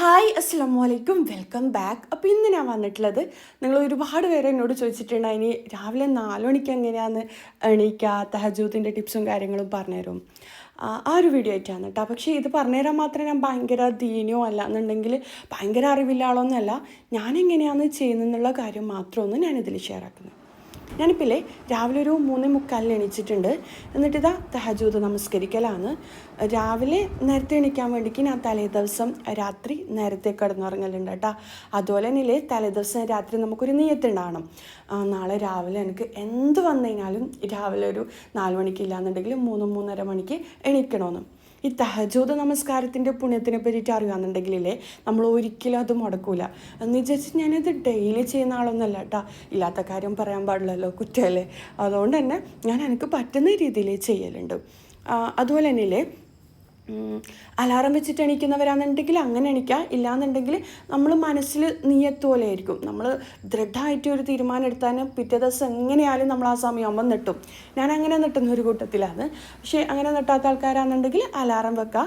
Hi അസ്സലാമലൈക്കും, welcome back. അപ്പോൾ ഇന്ന് ഞാൻ വന്നിട്ടുള്ളത്, നിങ്ങൾ ഒരുപാട് പേര് എന്നോട് ചോദിച്ചിട്ടുണ്ടായിനി രാവിലെ 4 മണിക്ക് എങ്ങനെയാണെന്ന് എണീക്കുക, തഹജ്ജുദിൻ്റെ ടിപ്സും കാര്യങ്ങളും പറഞ്ഞുതരും. ആ ഒരു വീഡിയോ ആയിട്ടാണ് കേട്ടോ. പക്ഷേ ഇത് പറഞ്ഞുതരാൻ മാത്രമേ ഞാൻ ഭയങ്കര ദീനിയോ അല്ല എന്നുണ്ടെങ്കിൽ ഭയങ്കര അറിവില്ല ആളൊന്നുമല്ല. ഞാനെങ്ങനെയാണ് ചെയ്യുന്നതെന്നുള്ള കാര്യം മാത്രമൊന്നും ഞാനിതിൽ ഷെയർ ആക്കുന്നത്. ഞാനിപ്പോൾ രാവിലെ ഒരു 3:45 എണീച്ചിട്ടുണ്ട്. എന്നിട്ടിതാ തഹജ്ജുദ് നമസ്കരിക്കലാണ്. രാവിലെ നേരത്തെ എണീക്കാൻ വേണ്ടിക്ക് ഞാൻ തലേ ദിവസം രാത്രി നേരത്തെ കിടന്നുറങ്ങലുണ്ട് കേട്ടോ. അതുപോലെ തന്നെ തലേ ദിവസം രാത്രി നമുക്കൊരു നിയ്യത്തുണ്ടാവണം, നാളെ രാവിലെ എനിക്ക് എന്ത് വന്നു കഴിഞ്ഞാലും രാവിലെ ഒരു 4 മണിക്കില്ല എന്നുണ്ടെങ്കിൽ 3-3:30 മണിക്ക് എണീക്കണമെന്ന്. ഈ തഹജ്ജുദ് നമസ്കാരത്തിൻ്റെ പുണ്യത്തിനെ പറ്റിയിട്ട് അറിയാമെന്നുണ്ടെങ്കിലേ നമ്മൾ ഒരിക്കലും അത് മുടക്കൂല എന്ന് വിചാരിച്ച് ഞാനിത് ഡെയിലി ചെയ്യുന്ന ആളൊന്നുമല്ല കേട്ടോ. ഇല്ലാത്ത കാര്യം പറയാൻ പാടില്ലല്ലോ, കുറ്റമല്ലേ. അതുകൊണ്ട് തന്നെ ഞാൻ എനിക്ക് പറ്റുന്ന രീതിയിൽ ചെയ്യലുണ്ട്. അതുപോലെ തന്നെ അലാറം വെച്ചിട്ട് എണീക്കുന്നവരാണെന്നുണ്ടെങ്കിൽ അങ്ങനെ എണീക്കുക. ഇല്ലയെന്നുണ്ടെങ്കിൽ നമ്മൾ മനസ്സിൽ നീയത്ത് പോലെ ആയിരിക്കും. നമ്മൾ ദൃഢമായിട്ട് ഒരു തീരുമാനം എടുത്താൽ പിറ്റേ ദിവസം എങ്ങനെയായാലും നമ്മൾ ആ സമയമാകുമ്പോൾ നെട്ടും. ഞാൻ അങ്ങനെ നെട്ടുന്ന ഒരു കൂട്ടത്തിലാണ്. പക്ഷേ അങ്ങനെ നെട്ടാത്ത ആൾക്കാരാണെന്നുണ്ടെങ്കിൽ അലാറം വെക്കുക.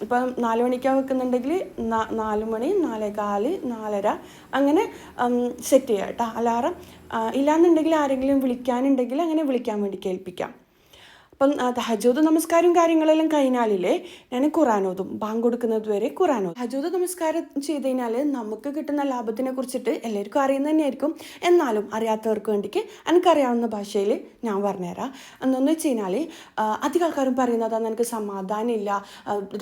ഇപ്പം 4 മണിക്കാണ് വെക്കുന്നുണ്ടെങ്കിൽ 4 മണി, 4:15, 4:30 അങ്ങനെ സെറ്റ് ചെയ്യുക കേട്ടോ അലാറം. ഇല്ലയെന്നുണ്ടെങ്കിൽ ആരെങ്കിലും വിളിക്കാനുണ്ടെങ്കിൽ അങ്ങനെ വിളിക്കാൻ വേണ്ടി കേൾപ്പിക്കാം. അപ്പം തഹജ്ജുദ് നമസ്കാരവും കാര്യങ്ങളെല്ലാം കഴിഞ്ഞാലേ ഞാൻ ഖുർആൻ ഓതും. ബാങ്ക് കൊടുക്കുന്നത് വരെ ഖുർആൻ ഓതും. തഹജ്ജുദ് നമസ്കാരം ചെയ്ത് കഴിഞ്ഞാൽ നമുക്ക് കിട്ടുന്ന ലാഭത്തിനെ കുറിച്ചിട്ട് എല്ലാവർക്കും അറിയുന്നത് തന്നെയായിരിക്കും. എന്നാലും അറിയാത്തവർക്ക് വേണ്ടിക്ക് എനിക്കറിയാവുന്ന ഭാഷയിൽ ഞാൻ പറഞ്ഞുതരാം. എന്നു വെച്ച് കഴിഞ്ഞാൽ അധികം ആൾക്കാരും പറയുന്നതാണ് എനിക്ക് സമാധാനമില്ല,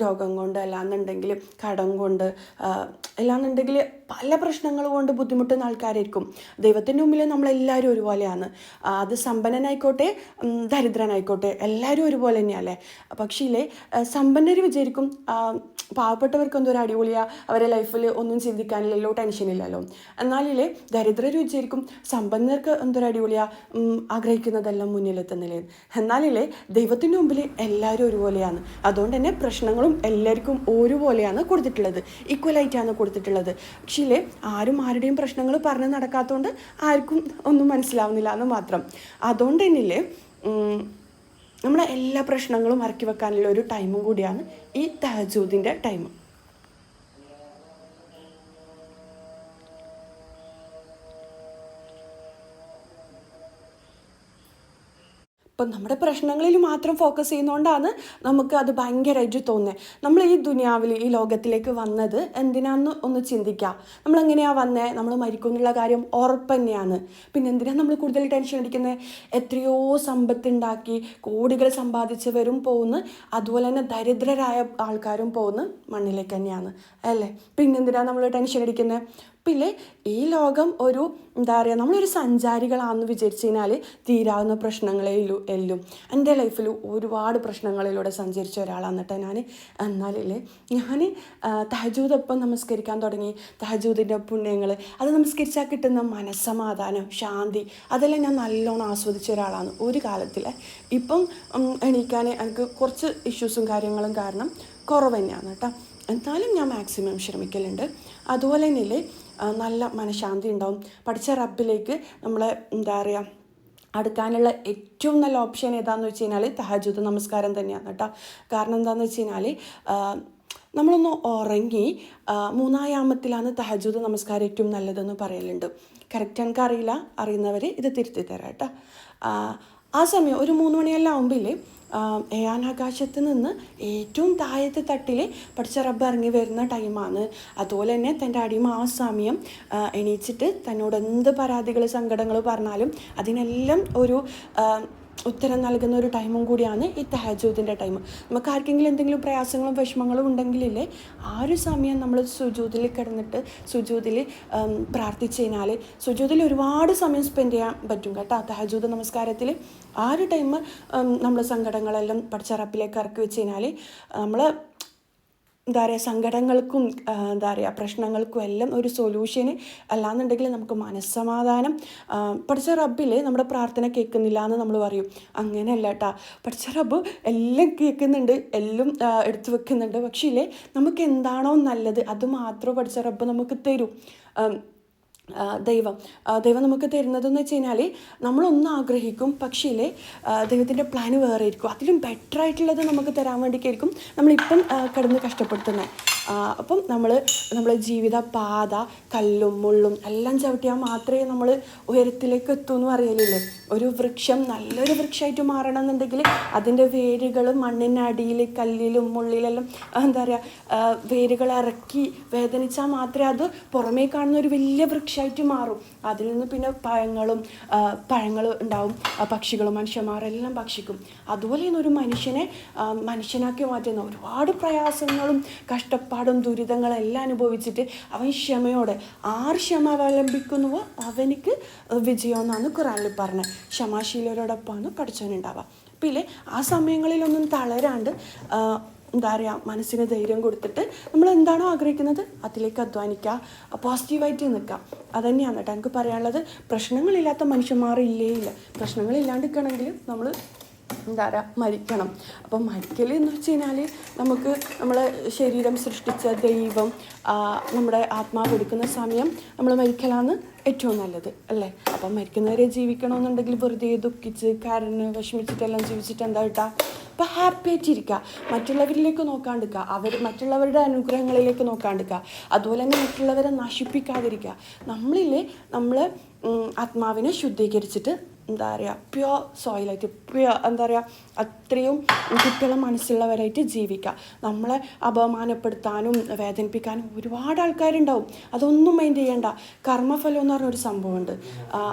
രോഗം കൊണ്ട്, അല്ലാന്നുണ്ടെങ്കിൽ കടം കൊണ്ട്, അല്ലാന്നുണ്ടെങ്കിൽ പല പ്രശ്നങ്ങൾ കൊണ്ട് ബുദ്ധിമുട്ടുന്ന ആൾക്കാരായിരിക്കും. ദൈവത്തിൻ്റെ മുമ്പിൽ നമ്മളെല്ലാവരും ഒരുപോലെയാണ്. അത് സമ്പന്നനായിക്കോട്ടെ ദരിദ്രനായിക്കോട്ടെ എല്ലാവരും ഒരുപോലെ തന്നെയല്ലേ. പക്ഷേ സമ്പന്നർ വിചാരിക്കും പാവപ്പെട്ടവർക്ക് എന്തോ ഒരു അടിപൊളിയാണ്, അവരുടെ ലൈഫിൽ ഒന്നും ചിന്തിക്കാനില്ലല്ലോ, ടെൻഷനില്ലല്ലോ. എന്നാലേ ദരിദ്രർ വിചാരിക്കും സമ്പന്നർക്ക് എന്തൊരു അടിപൊളിയാണ്, ആഗ്രഹിക്കുന്നതെല്ലാം മുന്നിലെത്തുന്നില്ലേ. എന്നാലേ ദൈവത്തിൻ്റെ മുമ്പിൽ എല്ലാവരും ഒരുപോലെയാണ്. അതുകൊണ്ട് തന്നെ പ്രശ്നങ്ങളും എല്ലാവർക്കും ഒരുപോലെയാണ് കൊടുത്തിട്ടുള്ളത്, ഈക്വലായിട്ടാണ് കൊടുത്തിട്ടുള്ളത്. പക്ഷേ ആരും ആരുടെയും പ്രശ്നങ്ങൾ പറഞ്ഞ് നടക്കാത്തതുകൊണ്ട് ആർക്കും ഒന്നും മനസ്സിലാവുന്നില്ല എന്ന് മാത്രം. അതുകൊണ്ട് തന്നെ നമ്മളെ എല്ലാ പ്രശ്നങ്ങളും ഇറക്കി വെക്കാനുള്ള ഒരു ടൈമും കൂടിയാണ് ഈ തഹജ്ജുദിൻ്റെ ടൈം. ഇപ്പം നമ്മുടെ പ്രശ്നങ്ങളിൽ മാത്രം ഫോക്കസ് ചെയ്യുന്നതുകൊണ്ടാണ് നമുക്ക് അത് ഭയങ്കരമായിട്ട് തോന്നുന്നത്. നമ്മൾ ഈ ദുനിയാവിൽ, ഈ ലോകത്തിലേക്ക് വന്നത് എന്തിനാന്ന് ഒന്ന് ചിന്തിക്കാം. നമ്മളെങ്ങനെയാണ് വന്നത്? നമ്മൾ മരിക്കുന്നുള്ള കാര്യം ഉറപ്പ് തന്നെയാണ്. പിന്നെ എന്തിനാണ് നമ്മൾ കൂടുതൽ ടെൻഷൻ അടിക്കുന്നത്? എത്രയോ സമ്പത്തുണ്ടാക്കി കോടികൾ സമ്പാദിച്ചവരും പോകുന്നു, അതുപോലെ തന്നെ ദരിദ്രരായ ആൾക്കാരും പോകുന്നു മണ്ണിലേക്ക് തന്നെയാണ് അല്ലേ. പിന്നെന്തിനാണ് നമ്മൾ ടെൻഷൻ അടിക്കുന്നത്? പിന്നെ ഈ ലോകം ഒരു എന്താ പറയുക, നമ്മളൊരു സഞ്ചാരികളാണെന്ന് വിചാരിച്ചു കഴിഞ്ഞാൽ തീരാവുന്ന പ്രശ്നങ്ങളെയും എല്ലാം. എൻ്റെ ലൈഫിൽ ഒരുപാട് പ്രശ്നങ്ങളിലൂടെ സഞ്ചരിച്ച ഒരാളാണ് കേട്ടോ ഞാൻ. എന്നാലേ ഞാൻ തഹജ്ജുദ് ഒപ്പം നമസ്കരിക്കാൻ തുടങ്ങി. തഹജ്ജുദിൻ്റെ പുണ്യങ്ങൾ, അത് നമസ്കരിച്ചാൽ കിട്ടുന്ന മനസ്സമാധാനം, ശാന്തി, അതെല്ലാം ഞാൻ നല്ലോണം ആസ്വദിച്ച ഒരാളാണ് ഒരു കാലത്തിൽ. ഇപ്പം എണീക്കാൻ എനിക്ക് കുറച്ച് ഇഷ്യൂസും കാര്യങ്ങളും കാരണം കുറവ് തന്നെയാണ് കേട്ടോ. എന്നാലും ഞാൻ മാക്സിമം ശ്രമിക്കലുണ്ട്. അതുപോലെ തന്നെ നല്ല മനഃശാന്തി ഉണ്ടാവും. പഠിച്ച റബ്ബിലേക്ക് നമ്മളെ എന്താ പറയുക അടുക്കാനുള്ള ഏറ്റവും നല്ല ഓപ്ഷൻ ഏതാണെന്ന് വെച്ച് കഴിഞ്ഞാൽ തഹജ്ജുദ് നമസ്കാരം തന്നെയാണ് കേട്ടോ. കാരണം എന്താണെന്ന് വെച്ച് കഴിഞ്ഞാൽ നമ്മളൊന്ന് ഉറങ്ങി 3-ാം യാമത്തിലാണ് തഹജ്ജുദ് നമസ്കാരം ഏറ്റവും നല്ലതെന്ന് പറയലുണ്ട്. കറക്റ്റ് എനിക്കറിയില്ല, അറിയുന്നവർ ഇത് തിരുത്തി തരാം കേട്ടോ. ആ സമയം ഒരു 3 മണിയെല്ലാം ആകുമ്പോൾ ഏഴാനാകാശത്ത് നിന്ന് ഏറ്റവും താഴത്തെ തട്ടിൽ പഠിച്ച റബ്ബ് ഇറങ്ങി വരുന്ന ടൈമാണ്. അതുപോലെ തന്നെ തൻ്റെ അടിമ ആ സമയം എണീച്ചിട്ട് തന്നോട് എന്ത് പരാതികൾ സങ്കടങ്ങൾ പറഞ്ഞാലും അതിനെല്ലാം ഒരു ഉത്തരം നൽകുന്ന ഒരു ടൈമും കൂടിയാണ് ഈ തഹജ്ജുദിൻ്റെ ടൈം. നമുക്ക് ആർക്കെങ്കിലും എന്തെങ്കിലും പ്രയാസങ്ങളും വിഷമങ്ങളും ഉണ്ടെങ്കിലേ ആ ഒരു സമയം നമ്മൾ സുജൂദിൽ കിടന്നിട്ട് സുജൂദിൽ പ്രാർത്ഥിച്ചു കഴിഞ്ഞാൽ സുജൂദിൽ ഒരുപാട് സമയം സ്പെൻഡ് ചെയ്യാൻ പറ്റും കേട്ടോ. തഹജ്ജുദ് നമസ്കാരത്തിൽ ആ ഒരു ടൈം നമ്മൾ സങ്കടങ്ങളെല്ലാം പഠിച്ച റബ്ബിലേക്ക് ഇറക്കി വെച്ച് കഴിഞ്ഞാൽ നമ്മൾ എന്താ പറയുക സങ്കടങ്ങൾക്കും എന്താ പറയുക പ്രശ്നങ്ങൾക്കും എല്ലാം ഒരു സൊല്യൂഷന്. അല്ലാന്നുണ്ടെങ്കിൽ നമുക്ക് മനസ്സമാധാനം. പഠിച്ച റബ്ബിൽ നമ്മുടെ പ്രാർത്ഥന കേൾക്കുന്നില്ല എന്ന് നമ്മൾ പറയും. അങ്ങനെയല്ല കേട്ടോ, പഠിച്ച റബ്ബ് എല്ലാം കേൾക്കുന്നുണ്ട്, എല്ലാം എടുത്തു വെക്കുന്നുണ്ട്. പക്ഷേ നമുക്ക് എന്താണോ നല്ലത് അത് മാത്രമേ പഠിച്ച റബ്ബ് നമുക്ക് തരൂ. ദൈവം നമുക്ക് തരുന്നതെന്ന് വെച്ച് കഴിഞ്ഞാൽ നമ്മളൊന്നും ആഗ്രഹിക്കും, പക്ഷേ ദൈവത്തിൻ്റെ പ്ലാന് വേറെ ആയിരിക്കും. അതിലും ബെറ്റർ ആയിട്ടുള്ളത് നമുക്ക് തരാൻ വേണ്ടിയിട്ടായിരിക്കും നമ്മളിപ്പം കിടന്ന് കഷ്ടപ്പെടുത്തുന്നത്. അപ്പം നമ്മളെ ജീവിത പാത കല്ലും മുള്ളും എല്ലാം ചവിട്ടിയാൽ മാത്രമേ നമ്മൾ ഉയരത്തിലേക്ക് എത്തൂ എന്ന് പറയലില്ലേ. ഒരു വൃക്ഷം നല്ലൊരു വൃക്ഷമായിട്ട് മാറണം എന്നുണ്ടെങ്കിൽ അതിൻ്റെ വേരുകൾ മണ്ണിനടിയിൽ കല്ലിലും മുള്ളിലെല്ലാം എന്താ പറയുക വേരുകൾ ഇറക്കി വേദനിച്ചാൽ മാത്രമേ അത് പുറമേ കാണുന്ന ഒരു വലിയ വൃക്ഷമായിട്ട് മാറും. അതിൽ നിന്ന് പിന്നെ പഴങ്ങൾ ഉണ്ടാവും, പക്ഷികളും മനുഷ്യന്മാരെല്ലാം ഭക്ഷിക്കും. അതുപോലെ തന്നെ ഒരു മനുഷ്യനെ മനുഷ്യനാക്കി മാറ്റുന്ന ഒരുപാട് പ്രയാസങ്ങളും കഷ്ടപ്പാടും ദുരിതങ്ങളും എല്ലാം അനുഭവിച്ചിട്ട് അവൻ ക്ഷമയോടെ ആര് ക്ഷമ അവലംബിക്കുന്നുവോ അവനിക്ക് വിജയം എന്നാണ് ഖുറാനിൽ പറഞ്ഞത്. ക്ഷമാശീലരോടൊപ്പമാണ് പഠിച്ചവനുണ്ടാവുക. അപ്പം ഇല്ലേ ആ സമയങ്ങളിലൊന്നും തളരാണ്ട് എന്താ പറയുക മനസ്സിന് ധൈര്യം കൊടുത്തിട്ട് നമ്മൾ എന്താണോ ആഗ്രഹിക്കുന്നത് അതിലേക്ക് അധ്വാനിക്കുക, പോസിറ്റീവായിട്ട് നിൽക്കുക. അതുതന്നെയാണ് കേട്ടോ എനിക്ക് പറയാനുള്ളത്. പ്രശ്നങ്ങളില്ലാത്ത മനുഷ്യന്മാരില്ലേ ഇല്ല. പ്രശ്നങ്ങളില്ലാണ്ടിരിക്കണമെങ്കിൽ നമ്മൾ എന്താ പറയുക മരിക്കണം. അപ്പം മരിക്കൽ എന്ന് വെച്ച് കഴിഞ്ഞാൽ നമുക്ക് നമ്മളെ ശരീരം സൃഷ്ടിച്ച ദൈവം നമ്മുടെ ആത്മാവ് എടുക്കുന്ന സമയം നമ്മൾ മരിക്കലാണ് ഏറ്റവും നല്ലത് അല്ലേ. അപ്പം മരിക്കുന്നവരെ ജീവിക്കണമെന്നുണ്ടെങ്കിൽ വെറുതെ ദുഃഖിച്ച് കരഞ്ഞ് വിഷമിച്ചിട്ടെല്ലാം ജീവിച്ചിട്ട് എന്താ കിട്ടുക. അപ്പോൾ ഹാപ്പി ആയിട്ടിരിക്കുക, മറ്റുള്ളവരിലേക്ക് നോക്കാണ്ടിരിക്കുക, മറ്റുള്ളവരുടെ അനുഗ്രഹങ്ങളിലേക്ക് നോക്കാണ്ടിരിക്കുക. അതുപോലെ തന്നെ മറ്റുള്ളവരെ നശിപ്പിക്കാതിരിക്കുക. നമ്മൾ ആത്മാവിനെ ശുദ്ധീകരിച്ചിട്ട് എന്താ പറയുക പ്യുവർ സോയിലായിട്ട് എന്താ പറയുക അത്രയും കുട്ടികളെ മനസ്സുള്ളവരായിട്ട് ജീവിക്കുക. നമ്മളെ അപമാനപ്പെടുത്താനും വേദനിപ്പിക്കാനും ഒരുപാട് ആൾക്കാരുണ്ടാവും. അതൊന്നും മൈൻഡ് ചെയ്യേണ്ട. കർമ്മഫലം എന്ന് പറഞ്ഞൊരു സംഭവമുണ്ട്.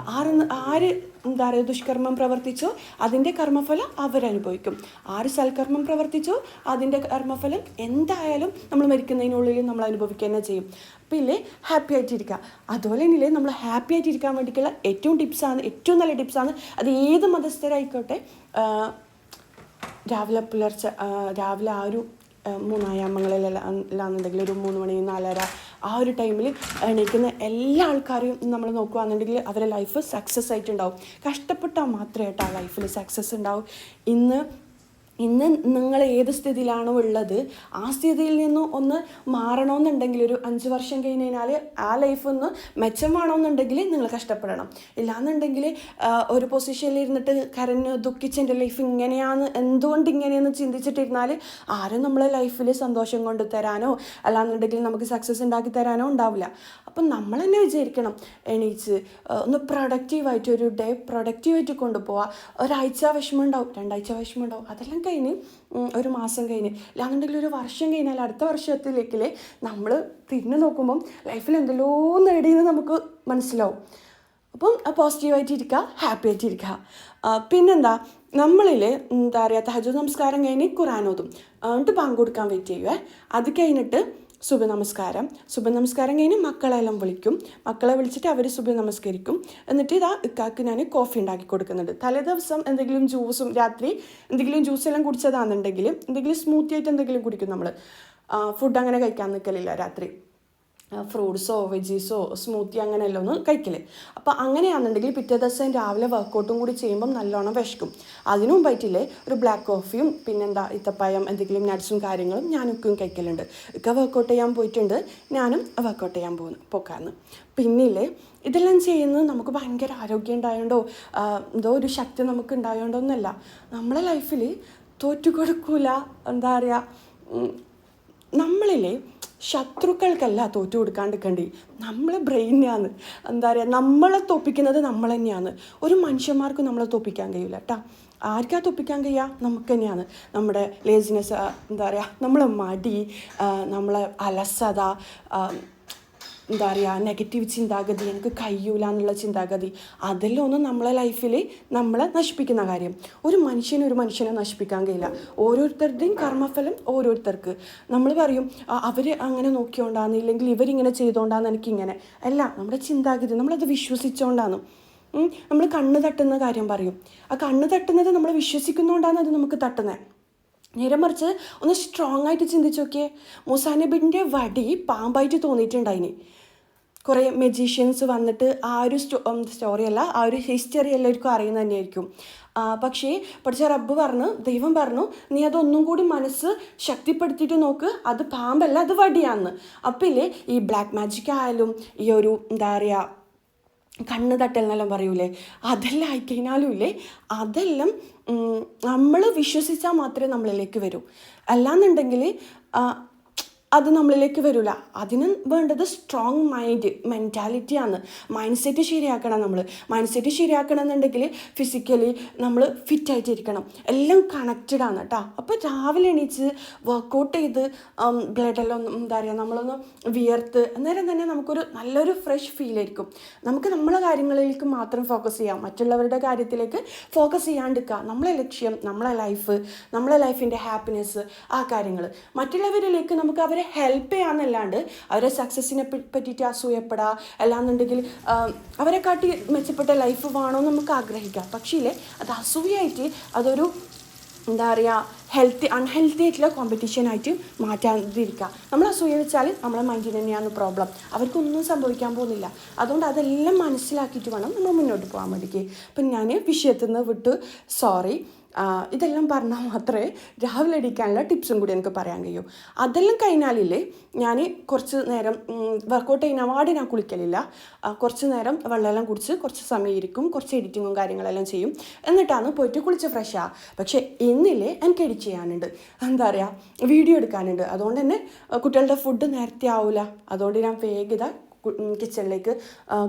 ആര് എന്താ പറയുക ദുഷ്കർമ്മം പ്രവർത്തിച്ചോ അതിൻ്റെ കർമ്മഫലം അവരനുഭവിക്കും. ആര് സൽക്കർമ്മം പ്രവർത്തിച്ചോ അതിൻ്റെ കർമ്മഫലം എന്തായാലും നമ്മൾ മരിക്കുന്നതിനുള്ളിൽ നമ്മൾ അനുഭവിക്കുക തന്നെ ചെയ്യും. അപ്പോൾ ഇല്ലേ ഹാപ്പി ആയിട്ടിരിക്കുക. അതുപോലെ തന്നെ നമ്മൾ ഹാപ്പി ആയിട്ടിരിക്കാൻ വേണ്ടിയിട്ടുള്ള ഏറ്റവും നല്ല ടിപ്സാണ്. അത് ഏത് മതസ്ഥരായിക്കോട്ടെ. രാവിലെ ആ ഒരു 3 ആയാമങ്ങളിലാണെന്നുണ്ടെങ്കിൽ ഒരു 3 മണി 4:30 ആ ഒരു ടൈമിൽ എണീക്കുന്ന എല്ലാ ആൾക്കാരെയും നമ്മൾ നോക്കുകയാണെന്നുണ്ടെങ്കിൽ അവരുടെ ലൈഫ് സക്സസ് ആയിട്ടുണ്ടാവും. കഷ്ടപ്പെട്ടാൽ മാത്രമേ ആ ലൈഫിൽ സക്സസ് ഉണ്ടാവും. ഇന്ന് നിങ്ങൾ ഏത് സ്ഥിതിയിലാണോ ഉള്ളത് ആ സ്ഥിതിയിൽ നിന്നും ഒന്ന് മാറണമെന്നുണ്ടെങ്കിൽ ഒരു 5 വർഷം കഴിഞ്ഞ് കഴിഞ്ഞാൽ ആ ലൈഫ് ഒന്ന് മെച്ചമാണമെന്നുണ്ടെങ്കിൽ നിങ്ങൾ കഷ്ടപ്പെടണം. ഇല്ലാന്നുണ്ടെങ്കിൽ ഒരു പൊസിഷനിൽ ഇരുന്നിട്ട് കരഞ്ഞ് ദുഃഖിച്ച് എൻ്റെ ലൈഫ് ഇങ്ങനെയാണ് എന്തുകൊണ്ട് ഇങ്ങനെയെന്ന് ചിന്തിച്ചിട്ടിരുന്നാൽ ആരും നമ്മളെ ലൈഫിൽ സന്തോഷം കൊണ്ട് തരാനോ അല്ലാന്നുണ്ടെങ്കിൽ നമുക്ക് സക്സസ് ഉണ്ടാക്കി തരാനോ ഉണ്ടാവില്ല. അപ്പം നമ്മൾ തന്നെ വിചാരിക്കണം എണീച്ച് ഒന്ന് പ്രൊഡക്റ്റീവായിട്ട് ഒരു ഡേ പ്രൊഡക്റ്റീവായിട്ട് കൊണ്ടുപോവുക. ഒരാഴ്ച വിഷമം ഉണ്ടാവും, 2 ആഴ്ച വിഷമം ഉണ്ടാവും. അതെല്ലാം കഴിഞ്ഞ് ഒരു മാസം കഴിഞ്ഞ് അല്ലാന്നുണ്ടെങ്കിൽ ഒരു വർഷം കഴിഞ്ഞാൽ അടുത്ത വർഷത്തിലേക്കില്ലേ നമ്മൾ തിരിഞ്ഞു നോക്കുമ്പം ലൈഫിൽ എന്തെല്ലോ നേടിയെന്ന് നമുക്ക് മനസ്സിലാവും. അപ്പം പോസിറ്റീവായിട്ട് ഇരിക്കുക, ഹാപ്പി ആയിട്ട് ഇരിക്കുക. പിന്നെന്താ നമ്മളിൽ എന്താ പറയുക തഹജ്ജുദ് നമസ്കാരം കഴിഞ്ഞ് ഖുർആൻ ഓതും, എന്നിട്ട് ബാങ്ക് കൊടുക്കാൻ വെയിറ്റ് ചെയ്യുവേ. അത് കഴിഞ്ഞിട്ട് സുബഹ് നമസ്കാരം കഴിഞ്ഞ് മക്കളെല്ലാം വിളിക്കും. മക്കളെ വിളിച്ചിട്ട് അവർ സുബഹ് നമസ്കരിക്കും. എന്നിട്ട് ഇക്കാക്ക് ഞാൻ കോഫി ഉണ്ടാക്കി കൊടുക്കുന്നുണ്ട്. തലേദിവസം എന്തെങ്കിലും ജ്യൂസും രാത്രി എന്തെങ്കിലും ജ്യൂസെല്ലാം കുടിച്ചതാണെന്നുണ്ടെങ്കിൽ എന്തെങ്കിലും സ്മൂത്തി ആയിട്ട് എന്തെങ്കിലും കുടിക്കും. നമ്മൾ ഫുഡ് അങ്ങനെ കഴിക്കാൻ നിൽക്കലില്ല രാത്രി. ഫ്രൂട്ട്സോ വെജീസോ സ്മൂത്തി അങ്ങനെയല്ല ഒന്നും കഴിക്കല്. അപ്പോൾ അങ്ങനെയാണെന്നുണ്ടെങ്കിൽ പിറ്റേ ദിവസം രാവിലെ വർക്കൗട്ടും കൂടി ചെയ്യുമ്പം നല്ലോണം വിശക്കും. അതിനു മുമ്പായിട്ടില്ലേ ഒരു ബ്ലാക്ക് കോഫിയും പിന്നെന്താ ഇത്തപ്പഴം എന്തെങ്കിലും നട്ട്സും കാര്യങ്ങളും ഞാനൊക്കെയും കഴിക്കലുണ്ട്. ഒക്കെ വർക്കൗട്ട് ചെയ്യാൻ പോയിട്ടുണ്ട്, ഞാനും വർക്കൗട്ട് ചെയ്യാൻ പോക്കാന്ന്. പിന്നില്ലേ ഇതെല്ലാം ചെയ്യുന്നത് നമുക്ക് ഭയങ്കര ആരോഗ്യം ഉണ്ടായോണ്ടോ എന്തോ ഒരു ശക്തി നമുക്ക് ഉണ്ടായോണ്ടോ ഒന്നല്ല. നമ്മളെ ലൈഫിൽ തോറ്റുകൊടുക്കൂല. എന്താ പറയുക നമ്മളിലെ ശത്രുക്കൾക്കല്ല തോറ്റു കൊടുക്കാണ്ടിരിക്കേണ്ടി നമ്മളെ ബ്രെയിനാണ്. എന്താ പറയുക നമ്മളെ തോപ്പിക്കുന്നത് നമ്മൾ തന്നെയാണ്. ഒരു മനുഷ്യന്മാർക്ക് നമ്മളെ തോപ്പിക്കാൻ കഴിയില്ല കേട്ടോ. ആർക്കാ തോപ്പിക്കാൻ കഴിയുക? നമുക്ക് തന്നെയാണ്. നമ്മുടെ ലേസിനെസ്, എന്താ പറയുക നമ്മളെ മടി, നമ്മളെ അലസത, എന്താ പറയുക നെഗറ്റീവ് ചിന്താഗതി, എനിക്ക് കഴിയൂല എന്നുള്ള ചിന്താഗതി, അതെല്ലാം ഒന്നും നമ്മളെ ലൈഫിൽ നമ്മളെ നശിപ്പിക്കുന്ന കാര്യം. ഒരു മനുഷ്യനെ നശിപ്പിക്കാൻ കഴിയില്ല. ഓരോരുത്തരുടെയും കർമ്മഫലം ഓരോരുത്തർക്ക്. നമ്മൾ പറയും അവർ അങ്ങനെ നോക്കിയോണ്ടാണ്, ഇല്ലെങ്കിൽ ഇവരിങ്ങനെ ചെയ്തുകൊണ്ടാണ് എനിക്കിങ്ങനെ. അല്ല, നമ്മുടെ ചിന്താഗതി നമ്മളത് വിശ്വസിച്ചുകൊണ്ടാണ്. നമ്മൾ കണ്ണ് തട്ടുന്ന കാര്യം പറയും. ആ കണ്ണ് തട്ടുന്നത് നമ്മൾ വിശ്വസിക്കുന്നതുകൊണ്ടാണ് അത് നമുക്ക് തട്ടുന്നത്. നേരെ മറിച്ച് ഒന്ന് സ്ട്രോങ് ആയിട്ട് ചിന്തിച്ച് നോക്കിയേ. മൂസാ നബിൻ്റെ വടി പാമ്പായിട്ട് തോന്നിയിട്ടുണ്ടായിന്. കുറേ മെജീഷ്യൻസ് വന്നിട്ട് ആ ഒരു സ്റ്റോറിയല്ല, ആ ഒരു ഹിസ്റ്ററി എല്ലാവർക്കും അറിയുന്ന തന്നെയായിരിക്കും. പക്ഷേ പഠിച്ച ദൈവം പറഞ്ഞു നീ അതൊന്നും കൂടി മനസ്സ് ശക്തിപ്പെടുത്തിയിട്ട് നോക്ക്, അത് പാമ്പല്ല അത് വടിയാന്ന്. അപ്പം ഇല്ലേ ഈ ബ്ലാക്ക് മാജിക് ആയാലും ഈ ഒരു എന്താ പറയുക കണ്ണ് തട്ടലെന്നെല്ലാം പറയൂലേ, അതെല്ലാം ആയിക്കഴിഞ്ഞാലും ഇല്ലേ അതെല്ലാം നമ്മൾ വിശ്വസിച്ചാൽ മാത്രമേ നമ്മളിലേക്ക് വരൂ. അല്ലാന്നുണ്ടെങ്കിൽ അത് നമ്മളിലേക്ക് വരില്ല. അതിന് വേണ്ടത് സ്ട്രോങ് മെൻറ്റാലിറ്റിയാണ്. മൈൻഡ് സെറ്റ് ശരിയാക്കണം. മൈൻഡ് സെറ്റ് ശരിയാക്കണം എന്നുണ്ടെങ്കിൽ ഫിസിക്കലി നമ്മൾ ഫിറ്റായിട്ടിരിക്കണം. എല്ലാം കണക്റ്റഡ് ആണ് കേട്ടോ. അപ്പോൾ രാവിലെ എണീച്ച് വർക്കൗട്ട് ചെയ്ത് ബ്ലഡെല്ലാം എന്താ പറയുക, നമ്മളൊന്ന് വിയർത്ത് അന്നേരം തന്നെ നമുക്കൊരു നല്ലൊരു ഫ്രഷ് ഫീലായിരിക്കും. നമുക്ക് നമ്മളെ കാര്യങ്ങളിലേക്ക് മാത്രം ഫോക്കസ് ചെയ്യാം, മറ്റുള്ളവരുടെ കാര്യത്തിലേക്ക് ഫോക്കസ് ചെയ്യാണ്ടിരിക്കുക. നമ്മളെ ലക്ഷ്യം, നമ്മളെ ലൈഫിൻ്റെ ഹാപ്പിനെസ്, ആ കാര്യങ്ങൾ. മറ്റുള്ളവരിലേക്ക് നമുക്ക് അവരെ ഹെൽപ്പ് ചെയ്യാമെന്നല്ലാണ്ട് അവരെ സക്സസ്സിനെ പറ്റിയിട്ട് അസൂയപ്പെടാം, അല്ലാന്നുണ്ടെങ്കിൽ അവരെ കാട്ടി മെച്ചപ്പെട്ട ലൈഫ് വേണമെന്ന് നമുക്ക് ആഗ്രഹിക്കാം. പക്ഷേ അത് അസൂയായിട്ട് അതൊരു എന്താ പറയുക അൺഹെൽത്തി ആയിട്ടുള്ള കോമ്പറ്റീഷനായിട്ട് മാറ്റാതിരിക്കുക. നമ്മൾ അസൂയ വെച്ചാൽ നമ്മളെ മൈൻഡിന് തന്നെയാണ് പ്രോബ്ലം. അവർക്കൊന്നും സംഭവിക്കാൻ പോകുന്നില്ല. അതുകൊണ്ട് അതെല്ലാം മനസ്സിലാക്കിയിട്ട് വേണം നമ്മൾ മുന്നോട്ട് പോകാൻ വേണ്ടിയിട്ട്. അപ്പം ഞാൻ വിഷയത്തിൽ നിന്ന് വിട്ട് സോറി. ഇതെല്ലാം പറഞ്ഞാൽ മാത്രമേ രാവിലെ എണീക്കാനുള്ള ടിപ്സും കൂടി എനിക്ക് പറയാൻ കഴിയൂ. അതെല്ലാം കഴിഞ്ഞാലില്ലേ ഞാൻ കുറച്ച് നേരം വർക്കൗട്ട് ചെയ്യുന്ന പാട് ഞാൻ കുളിക്കലില്ല. കുറച്ച് നേരം വെള്ളമെല്ലാം കുടിച്ച് കുറച്ച് സമയം ഇരിക്കും, കുറച്ച് എഡിറ്റിങ്ങും കാര്യങ്ങളെല്ലാം ചെയ്യും. എന്നിട്ടാണ് പോയിട്ട് കുളിച്ച് ഫ്രഷാ. പക്ഷേ ഇന്നില്ലേ എനിക്ക് എഡിറ്റ് ചെയ്യാനുണ്ട്, എന്താ പറയുക, വീഡിയോ എടുക്കാനുണ്ട്. അതുകൊണ്ട് തന്നെ കുട്ടികളുടെ ഫുഡ് നേരത്തെ ആവില്ല. അതുകൊണ്ട് ഞാൻ വേഗത കിച്ചണിലേക്ക്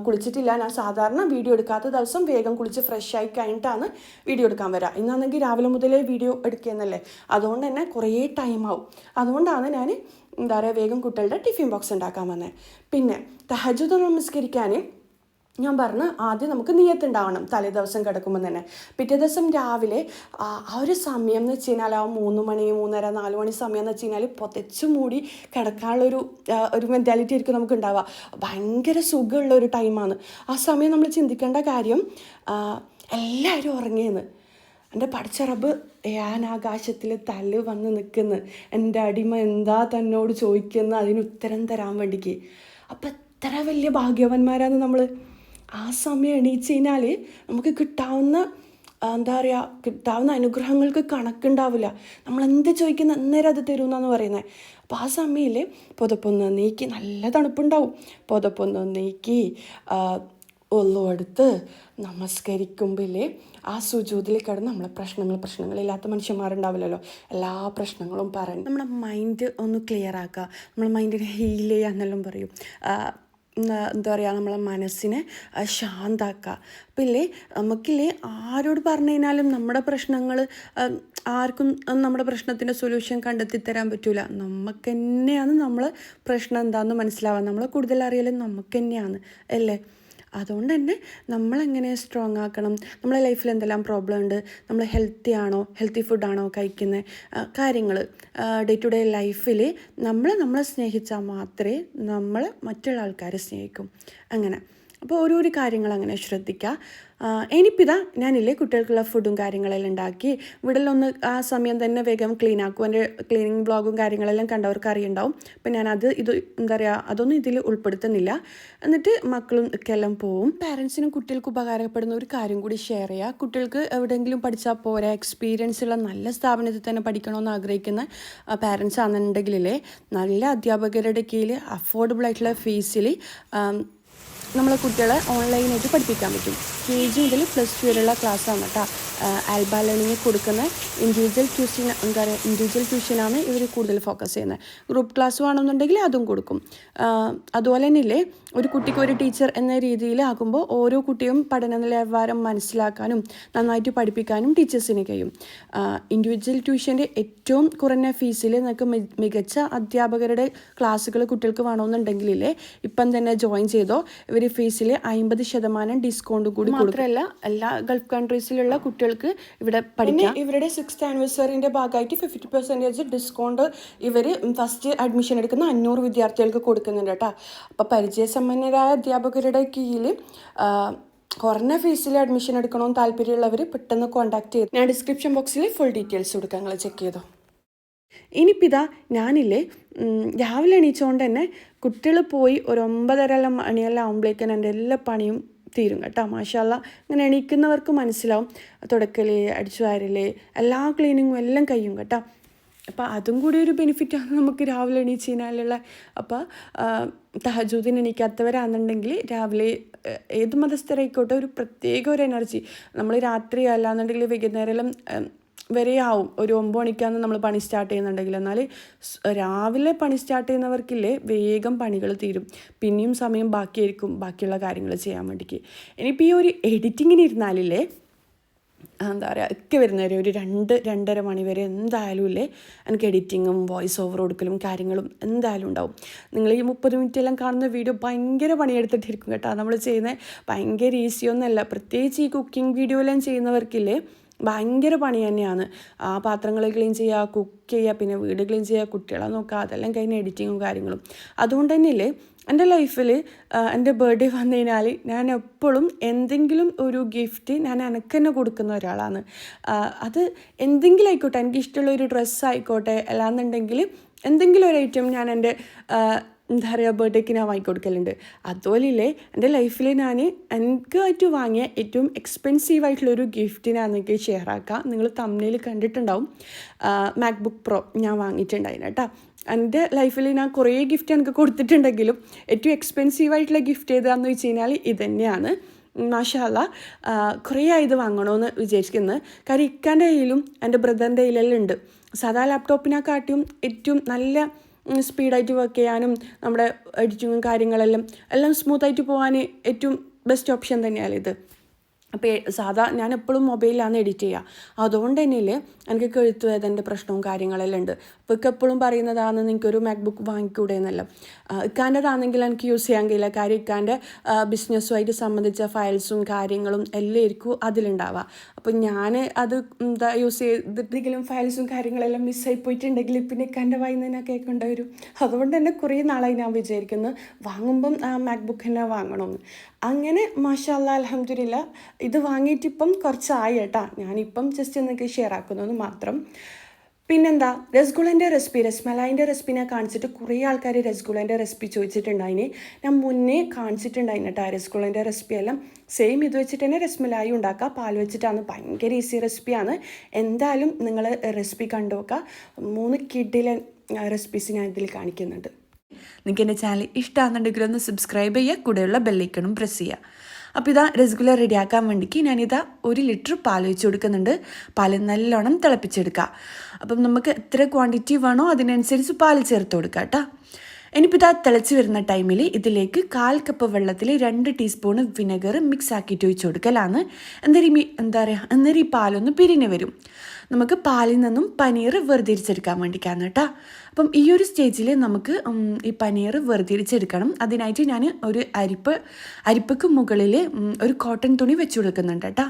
കുളിച്ചിട്ടില്ല. ഞാൻ സാധാരണ വീഡിയോ എടുക്കാത്ത ദിവസം വേഗം കുളിച്ച് ഫ്രഷായി കഴിഞ്ഞിട്ടാണ് വീഡിയോ എടുക്കാൻ വരിക. ഇന്നാണെങ്കിൽ രാവിലെ മുതലേ വീഡിയോ എടുക്കുന്നല്ലേ, അതുകൊണ്ട് തന്നെ കുറേ ടൈമാവും. അതുകൊണ്ടാണ് ഞാൻ എന്താ പറയുക വേഗം കുട്ടികളുടെ ടിഫിൻ ബോക്സ് ഉണ്ടാക്കാൻ വന്നത്. പിന്നെ തഹജ്ജുദ് നമസ്കരിക്കാൻ ഞാൻ പറഞ്ഞു ആദ്യം നമുക്ക് നിയ്യത്തുണ്ടാവണം തലേ ദിവസം കിടക്കുമ്പോൾ തന്നെ. പിറ്റേ ദിവസം രാവിലെ ആ ഒരു സമയം എന്ന് വെച്ച് കഴിഞ്ഞാൽ 3 മണി 3:30 4 മണി സമയം എന്ന് വെച്ച് കഴിഞ്ഞാൽ പുതച്ചു മൂടി കിടക്കാനുള്ളൊരു മെൻറ്റാലിറ്റി ആയിരിക്കും നമുക്ക് ഉണ്ടാവുക. ഭയങ്കര സുഖമുള്ളൊരു ടൈമാണ് ആ സമയം. നമ്മൾ ചിന്തിക്കേണ്ട കാര്യം എല്ലാവരും ഉറങ്ങിയെന്ന്. എൻ്റെ പഠിച്ച റബ്ബ് ആകാശത്തിൽ തല വന്ന് നിൽക്കുന്നു, എൻ്റെ അടിമ എന്താ തന്നോട് ചോദിക്കുന്നത് അതിന് ഉത്തരം തരാൻ വേണ്ടിക്ക്. അപ്പം എത്ര വലിയ ഭാഗ്യവാന്മാരാണ് നമ്മൾ. ആ സമയം എണീച്ച് കഴിഞ്ഞാൽ നമുക്ക് കിട്ടാവുന്ന അനുഗ്രഹങ്ങൾക്ക് കണക്കുണ്ടാവില്ല. നമ്മളെന്ത് ചോദിക്കുന്ന അന്നേരം അത് തരുമെന്നാണ് പറയുന്നത്. അപ്പോൾ ആ സമയത്തിൽ പുതപ്പൊന്ന് നീക്കി, നല്ല തണുപ്പുണ്ടാവും, പുതപ്പൊന്ന് നീക്കി ഒള്ളു എടുത്ത് നമസ്കരിക്കുമ്പോൾ ആ സുജൂദിൽ കിടന്ന് നമ്മളെ പ്രശ്നങ്ങളില്ലാത്ത മനുഷ്യന്മാരുണ്ടാവില്ലല്ലോ, എല്ലാ പ്രശ്നങ്ങളും പറഞ്ഞ് നമ്മുടെ മൈൻഡ് ഒന്ന് ക്ലിയർ ആക്കുക, നമ്മളെ മൈൻഡിനെ ഹീൽ ചെയ്യുക എന്നെല്ലാം പറയും. എന്താ പറയുക, നമ്മളെ മനസ്സിനെ ശാന്താക്കുക. അപ്പം നമുക്കില്ലേ ആരോട് പറഞ്ഞു കഴിഞ്ഞാലും നമ്മുടെ പ്രശ്നങ്ങൾ ആർക്കും നമ്മുടെ പ്രശ്നത്തിൻ്റെ സൊല്യൂഷൻ കണ്ടെത്തി തരാൻ പറ്റില്ല. നമുക്ക് തന്നെയാണ് നമ്മളെ പ്രശ്നം എന്താണെന്ന് മനസ്സിലാവാൻ, നമ്മളെ കൂടുതൽ അറിയലും നമുക്ക് തന്നെയാണ് അല്ലേ. അതുകൊണ്ട് തന്നെ നമ്മളെങ്ങനെ സ്ട്രോങ് ആക്കണം, നമ്മളെ ലൈഫിൽ എന്തെല്ലാം പ്രോബ്ലം ഉണ്ട്, നമ്മൾ ഹെൽത്തി ഫുഡാണോ കഴിക്കുന്ന കാര്യങ്ങൾ, ഡേ ടു ഡേ ലൈഫിൽ നമ്മളെ സ്നേഹിച്ചാൽ മാത്രമേ നമ്മൾ മറ്റുള്ള ആൾക്കാരെ സ്നേഹിക്കും. അങ്ങനെ അപ്പോൾ ഓരോരോ കാര്യങ്ങൾ അങ്ങനെ ശ്രദ്ധിക്കുക. ഇനിയിപ്പിതാ ഞാനില്ലേ കുട്ടികൾക്കുള്ള ഫുഡും കാര്യങ്ങളെല്ലാം ഉണ്ടാക്കി വീട്ടിലൊന്ന് ആ സമയം തന്നെ വേഗം ക്ലീൻ ആക്കും. എൻ്റെ ക്ലീനിങ് ബ്ലോഗും കാര്യങ്ങളെല്ലാം കണ്ടവർക്ക് അറിയുണ്ടാവും. അപ്പം ഞാനത് എന്താ പറയുക അതൊന്നും ഇതിൽ ഉൾപ്പെടുത്തുന്നില്ല. എന്നിട്ട് മക്കളും ഒക്കെ എല്ലാം പോവും. പാരൻസിനും കുട്ടികൾക്ക് ഉപകാരപ്പെടുന്ന ഒരു കാര്യം കൂടി ഷെയർ ചെയ്യുക. കുട്ടികൾക്ക് എവിടെയെങ്കിലും പഠിച്ചാൽ പോരാ, എക്സ്പീരിയൻസ് ഉള്ള നല്ല സ്ഥാപനത്തിൽ തന്നെ പഠിക്കണമെന്ന് ആഗ്രഹിക്കുന്ന പാരൻസ് ആണെന്നുണ്ടെങ്കിലേ നല്ല അധ്യാപകരുടെ കീഴിൽ അഫോർഡബിൾ ആയിട്ടുള്ള ഫീസിൽ നമ്മളെ കുട്ടികളെ ഓൺലൈനായിട്ട് പഠിപ്പിക്കാൻ പറ്റും. KG മുതൽ +2 വരെയുള്ള ക്ലാസ്സാണ് കേട്ടോ. ആൽബ ലേണിംഗ് കൊടുക്കുന്ന ഇൻഡിവിജ്വൽ ട്യൂഷനാണ് ഇവർ കൂടുതൽ ഫോക്കസ് ചെയ്യുന്നത്. ഗ്രൂപ്പ് ക്ലാസ് വേണമെന്നുണ്ടെങ്കിൽ അതും കൊടുക്കും. അതുപോലെ തന്നെ ഒരു കുട്ടിക്ക് ഒരു ടീച്ചർ എന്ന രീതിയിലാകുമ്പോൾ ഓരോ കുട്ടിയും പഠന നിലവാരം മനസ്സിലാക്കാനും നന്നായിട്ട് പഠിപ്പിക്കാനും ടീച്ചേഴ്സിന് കഴിയും. ഇൻഡിവിജ്വൽ ട്യൂഷൻ്റെ ഏറ്റവും കുറഞ്ഞ ഫീസിൽ നിങ്ങൾക്ക് മികച്ച അധ്യാപകരുടെ ക്ലാസ്സുകൾ കുട്ടികൾക്ക് വേണമെന്നുണ്ടെങ്കിലേ ഇപ്പം തന്നെ ജോയിൻ ചെയ്തോ. ഇവർ ഫീസിൽ 50% ഡിസ്കൗണ്ട് കൂടി മാത്രമല്ല എല്ലാ ഗൾഫ് കൺട്രീസിലുള്ള കുട്ടികൾക്ക് ഇവിടെ പഠിക്കാം. ഇവരുടെ 6th ആനിവേഴ്സറിൻ്റെ ഭാഗമായിട്ട് 50% ഡിസ്കൗണ്ട് ഇവർ ഫസ്റ്റ് അഡ്മിഷൻ എടുക്കുന്ന 500 വിദ്യാർത്ഥികൾക്ക് കൊടുക്കുന്നുണ്ട് കേട്ടോ. അപ്പോൾ പരിചയസമ്പന്നരായ അധ്യാപകരുടെ കീഴിൽ കുറഞ്ഞ ഫീസിൽ അഡ്മിഷൻ എടുക്കണമെന്ന് താല്പര്യമുള്ളവർ പെട്ടെന്ന് കോൺടാക്ട് ചെയ്തു. ഞാൻ ഡിസ്ക്രിപ്ഷൻ ബോക്സിൽ ഫുൾ ഡീറ്റെയിൽസ് കൊടുക്കാം, നിങ്ങൾ ചെക്ക് ചെയ്തോ. ഇനിയിപ്പിതാ ഞാനില്ലേ രാവിലെ എണീച്ചുകൊണ്ട് തന്നെ കുട്ടികൾ പോയി ഒരു 9:30 മണിയെല്ലാം ആകുമ്പോഴേക്കും എൻ്റെ എല്ലാ പണിയും തീരും കേട്ടോ. മാഷാല്ലാ ഇങ്ങനെ എണീക്കുന്നവർക്ക് മനസ്സിലാവും. തുടക്കൽ, അടിച്ചുവാരൽ, എല്ലാ ക്ലീനിങ്ങും എല്ലാം കഴിയും കേട്ടോ. അപ്പോൾ അതും കൂടി ഒരു ബെനിഫിറ്റാണ് നമുക്ക് രാവിലെ എണീച്ച് കഴിഞ്ഞാലുള്ള. അപ്പോൾ തഹജ്ജുദിന് എണീക്കാത്തവരാണെന്നുണ്ടെങ്കിൽ രാവിലെ ഏത് മതസ്ഥരായിക്കോട്ടെ ഒരു പ്രത്യേക ഒരു എനർജി. നമ്മൾ രാത്രി അല്ലാന്നുണ്ടെങ്കിൽ വൈകുന്നേരം വരെ ആവും. ഒരു 9 മണിക്കാണ് നമ്മൾ പണി സ്റ്റാർട്ട് ചെയ്യുന്നുണ്ടെങ്കിൽ. എന്നാൽ രാവിലെ പണി സ്റ്റാർട്ട് ചെയ്യുന്നവർക്കില്ലേ വേഗം പണികൾ തീരും. പിന്നെയും സമയം ബാക്കിയായിരിക്കും ബാക്കിയുള്ള കാര്യങ്ങൾ ചെയ്യാൻ വേണ്ടിക്ക്. ഇനിയിപ്പോൾ ഈ ഒരു എഡിറ്റിങ്ങിന് ഇരുന്നാലില്ലേ എന്താ പറയുക ഒക്കെ വരുന്നവരെ ഒരു 2-2:30 മണി വരെ എന്തായാലും ഇല്ലേ എനിക്ക് എഡിറ്റിങ്ങും വോയിസ് ഓവർ കൊടുക്കലും കാര്യങ്ങളും എന്തായാലും ഉണ്ടാവും. നിങ്ങൾ ഈ 30 മിനിറ്റെല്ലാം കാണുന്ന വീഡിയോ ഭയങ്കര പണിയെടുത്തിട്ടിരിക്കും കേട്ടോ. നമ്മൾ ചെയ്യുന്നത് ഭയങ്കര ഈസിയൊന്നുമല്ല. പ്രത്യേകിച്ച് ഈ കുക്കിംഗ് വീഡിയോ എല്ലാം ചെയ്യുന്നവർക്കില്ലേ ഭയങ്കര പണി തന്നെയാണ്. ആ പാത്രങ്ങൾ ക്ലീൻ ചെയ്യുക, കുക്ക് ചെയ്യുക, പിന്നെ വീട് ക്ലീൻ ചെയ്യുക, കുട്ടികളെ നോക്കുക, അതെല്ലാം കഴിഞ്ഞ് എഡിറ്റിങ്ങും കാര്യങ്ങളും. അതുകൊണ്ട് തന്നെയല്ലേ എൻ്റെ ലൈഫിൽ എൻ്റെ ബർത്ത്ഡേ വന്നു കഴിഞ്ഞാൽ ഞാൻ എപ്പോഴും എന്തെങ്കിലും ഒരു ഗിഫ്റ്റ് ഞാൻ എനിക്ക് തന്നെ കൊടുക്കുന്ന ഒരാളാണ്. അത് എന്തെങ്കിലും ആയിക്കോട്ടെ, എനിക്കിഷ്ടമുള്ള ഒരു ഡ്രസ്സ് ആയിക്കോട്ടെ, അല്ലാന്നുണ്ടെങ്കിൽ എന്തെങ്കിലും ഒരു ഐറ്റം ഞാൻ എൻ്റെ എന്താ പറയുക ബർത്ത്ഡേക്ക് ഞാൻ വാങ്ങിക്കൊടുക്കലുണ്ട്. അതുപോലെയില്ലേ എൻ്റെ ലൈഫിൽ ഞാൻ എനിക്കായിട്ട് വാങ്ങിയ ഏറ്റവും എക്സ്പെൻസീവായിട്ടുള്ളൊരു ഗിഫ്റ്റ് ഞാൻ നിങ്ങൾക്ക് ഷെയർ ആക്കാം. നിങ്ങൾ തമ്മിൽ കണ്ടിട്ടുണ്ടാവും. മാക്ബുക്ക് പ്രോ ഞാൻ വാങ്ങിയിട്ടുണ്ടായിരുന്നു കേട്ടോ. എൻ്റെ ലൈഫിൽ ഞാൻ കുറേ ഗിഫ്റ്റ് എനിക്ക് കൊടുത്തിട്ടുണ്ടെങ്കിലും ഏറ്റവും എക്സ്പെൻസീവായിട്ടുള്ള ഗിഫ്റ്റ് ഏതാണെന്ന് വെച്ച് കഴിഞ്ഞാൽ ഇതുതന്നെയാണ്. മാഷാ അല്ലാ കുറേ ഇത് വാങ്ങണമെന്ന് വിചാരിക്കുന്നത്. കാര്യം ഇക്കാൻ്റെ കയ്യിലും എൻ്റെ ബ്രദറിൻ്റെ കയ്യിലെല്ലാം ഉണ്ട്. സാധാ ലാപ്ടോപ്പിനെക്കാട്ടിയും ഏറ്റവും നല്ല സ്പീഡായിട്ട് വർക്ക് ചെയ്യാനും നമ്മുടെ എഡിറ്റിങ്ങും കാര്യങ്ങളെല്ലാം സ്മൂത്തായിട്ട് പോകാൻ ഏറ്റവും ബെസ്റ്റ് ഓപ്ഷൻ തന്നെയാണ് ഇത്. അപ്പോൾ സാധാ ഞാൻ എപ്പോഴും മൊബൈലിലാണ് എഡിറ്റ് ചെയ്യുക. അതുകൊണ്ട് തന്നെയില്ലേ എനിക്ക് കഴുത്ത് വേദൻ്റെ പ്രശ്നവും കാര്യങ്ങളെല്ലാം ഉണ്ട്. അപ്പോൾ എനിക്ക് എപ്പോഴും പറയുന്നതാണ് നിങ്ങൾക്കൊരു മാക്ബുക്ക് വാങ്ങിക്കൂടെ എന്നല്ല. ഇക്കാൻ്റെതാണെങ്കിൽ എനിക്ക് യൂസ് ചെയ്യാൻ കഴിയില്ല. കാര്യം ഇക്കാൻ്റെ ബിസിനസ്സുമായിട്ട് സംബന്ധിച്ച ഫയൽസും കാര്യങ്ങളും എല്ലാം ആയിരിക്കും അതിലുണ്ടാവുക. അപ്പോൾ ഞാൻ അത് എന്താ യൂസ് ചെയ്തിട്ടെങ്കിലും ഫയൽസും കാര്യങ്ങളെല്ലാം മിസ്സായി പോയിട്ടുണ്ടെങ്കിൽ പിന്നെ ഇക്കാൻ്റെ വായിൽ നിന്ന് തന്നെ കേൾക്കേണ്ടി വരും. അതുകൊണ്ട് തന്നെ കുറേ നാളായി ഞാൻ വിചാരിക്കുന്നത് വാങ്ങുമ്പം ആ മാക്ബുക്ക് തന്നെ വാങ്ങണമെന്ന്. അങ്ങനെ മാഷാ അല്ലാ അൽഹംദുലില്ലാ ഇത് വാങ്ങിയിട്ടിപ്പം കുറച്ചായി കേട്ടോ. ഞാനിപ്പം ജസ്റ്റ് എന്നൊക്കെ ഷെയർ ആക്കുന്നത് മാത്രം. പിന്നെന്താ രസഗുളൻ്റെ റെസിപ്പി, രസ്മലായിൻ്റെ റെസിപ്പി ഞാൻ കാണിച്ചിട്ട് കുറേ ആൾക്കാർ രസഗുളൻ്റെ റെസിപ്പി ചോദിച്ചിട്ടുണ്ടായിന്. ഞാൻ മുന്നേ കാണിച്ചിട്ടുണ്ടായിന് കേട്ടോ രസഗുളൻ്റെ റെസിപ്പി എല്ലാം. സെയിം ഇത് വെച്ചിട്ട് തന്നെ രസ്മലായി ഉണ്ടാക്കുക. പാൽ വെച്ചിട്ടാണ്, ഭയങ്കര ഈസി റെസിപ്പിയാണ്. എന്തായാലും നിങ്ങൾ റെസിപ്പി കണ്ടു നോക്കുക. 3 കിഡിലെ റെസിപ്പീസ് ഞാൻ ഇതിൽ കാണിക്കുന്നുണ്ട്. നിങ്ങൾക്ക് എൻ്റെ ചാനൽ ഇഷ്ടമാണെന്നുണ്ടെങ്കിൽ ഒന്ന് സബ്സ്ക്രൈബ് ചെയ്യുക, കൂടെയുള്ള ബെല്ലൈക്കണും പ്രസ് ചെയ്യുക. അപ്പോൾ ഇതാ രസഗുള റെഡിയാക്കാൻ വേണ്ടിക്ക് ഞാനിതാ 1 ലിറ്റർ പാൽ ഒഴിച്ച് കൊടുക്കുന്നുണ്ട്. പാൽ നല്ലോണം തിളപ്പിച്ചെടുക്കുക. അപ്പം നമുക്ക് എത്ര ക്വാണ്ടിറ്റി വേണോ അതിനനുസരിച്ച് പാൽ ചേർത്ത് കൊടുക്കുക കേട്ടോ. ഇനിയിപ്പോൾ ഇതാ തിളച്ച് വരുന്ന ടൈമിൽ ഇതിലേക്ക് 1/4 കപ്പ് വെള്ളത്തിൽ 2 ടീസ്പൂൺ വിനെഗർ മിക്സ് ആക്കിയിട്ട് ഒഴിച്ച് കൊടുക്കലാണ്. അന്നേരം ഈ പാലൊന്ന് പിരിഞ്ഞ് വരും. നമുക്ക് പാലിൽ നിന്നും പനീർ വേർതിരിച്ചെടുക്കാൻ വേണ്ടിയിട്ടാണ് കേട്ടോ. അപ്പം ഈ ഒരു സ്റ്റേജിൽ നമുക്ക് ഈ പനീർ വേർതിരിച്ചെടുക്കണം. അതിനായിട്ട് ഞാൻ ഒരു അരിപ്പക്ക് മുകളിൽ ഒരു കോട്ടൺ തുണി വെച്ച് കൊടുക്കുന്നുണ്ട് കേട്ടോ.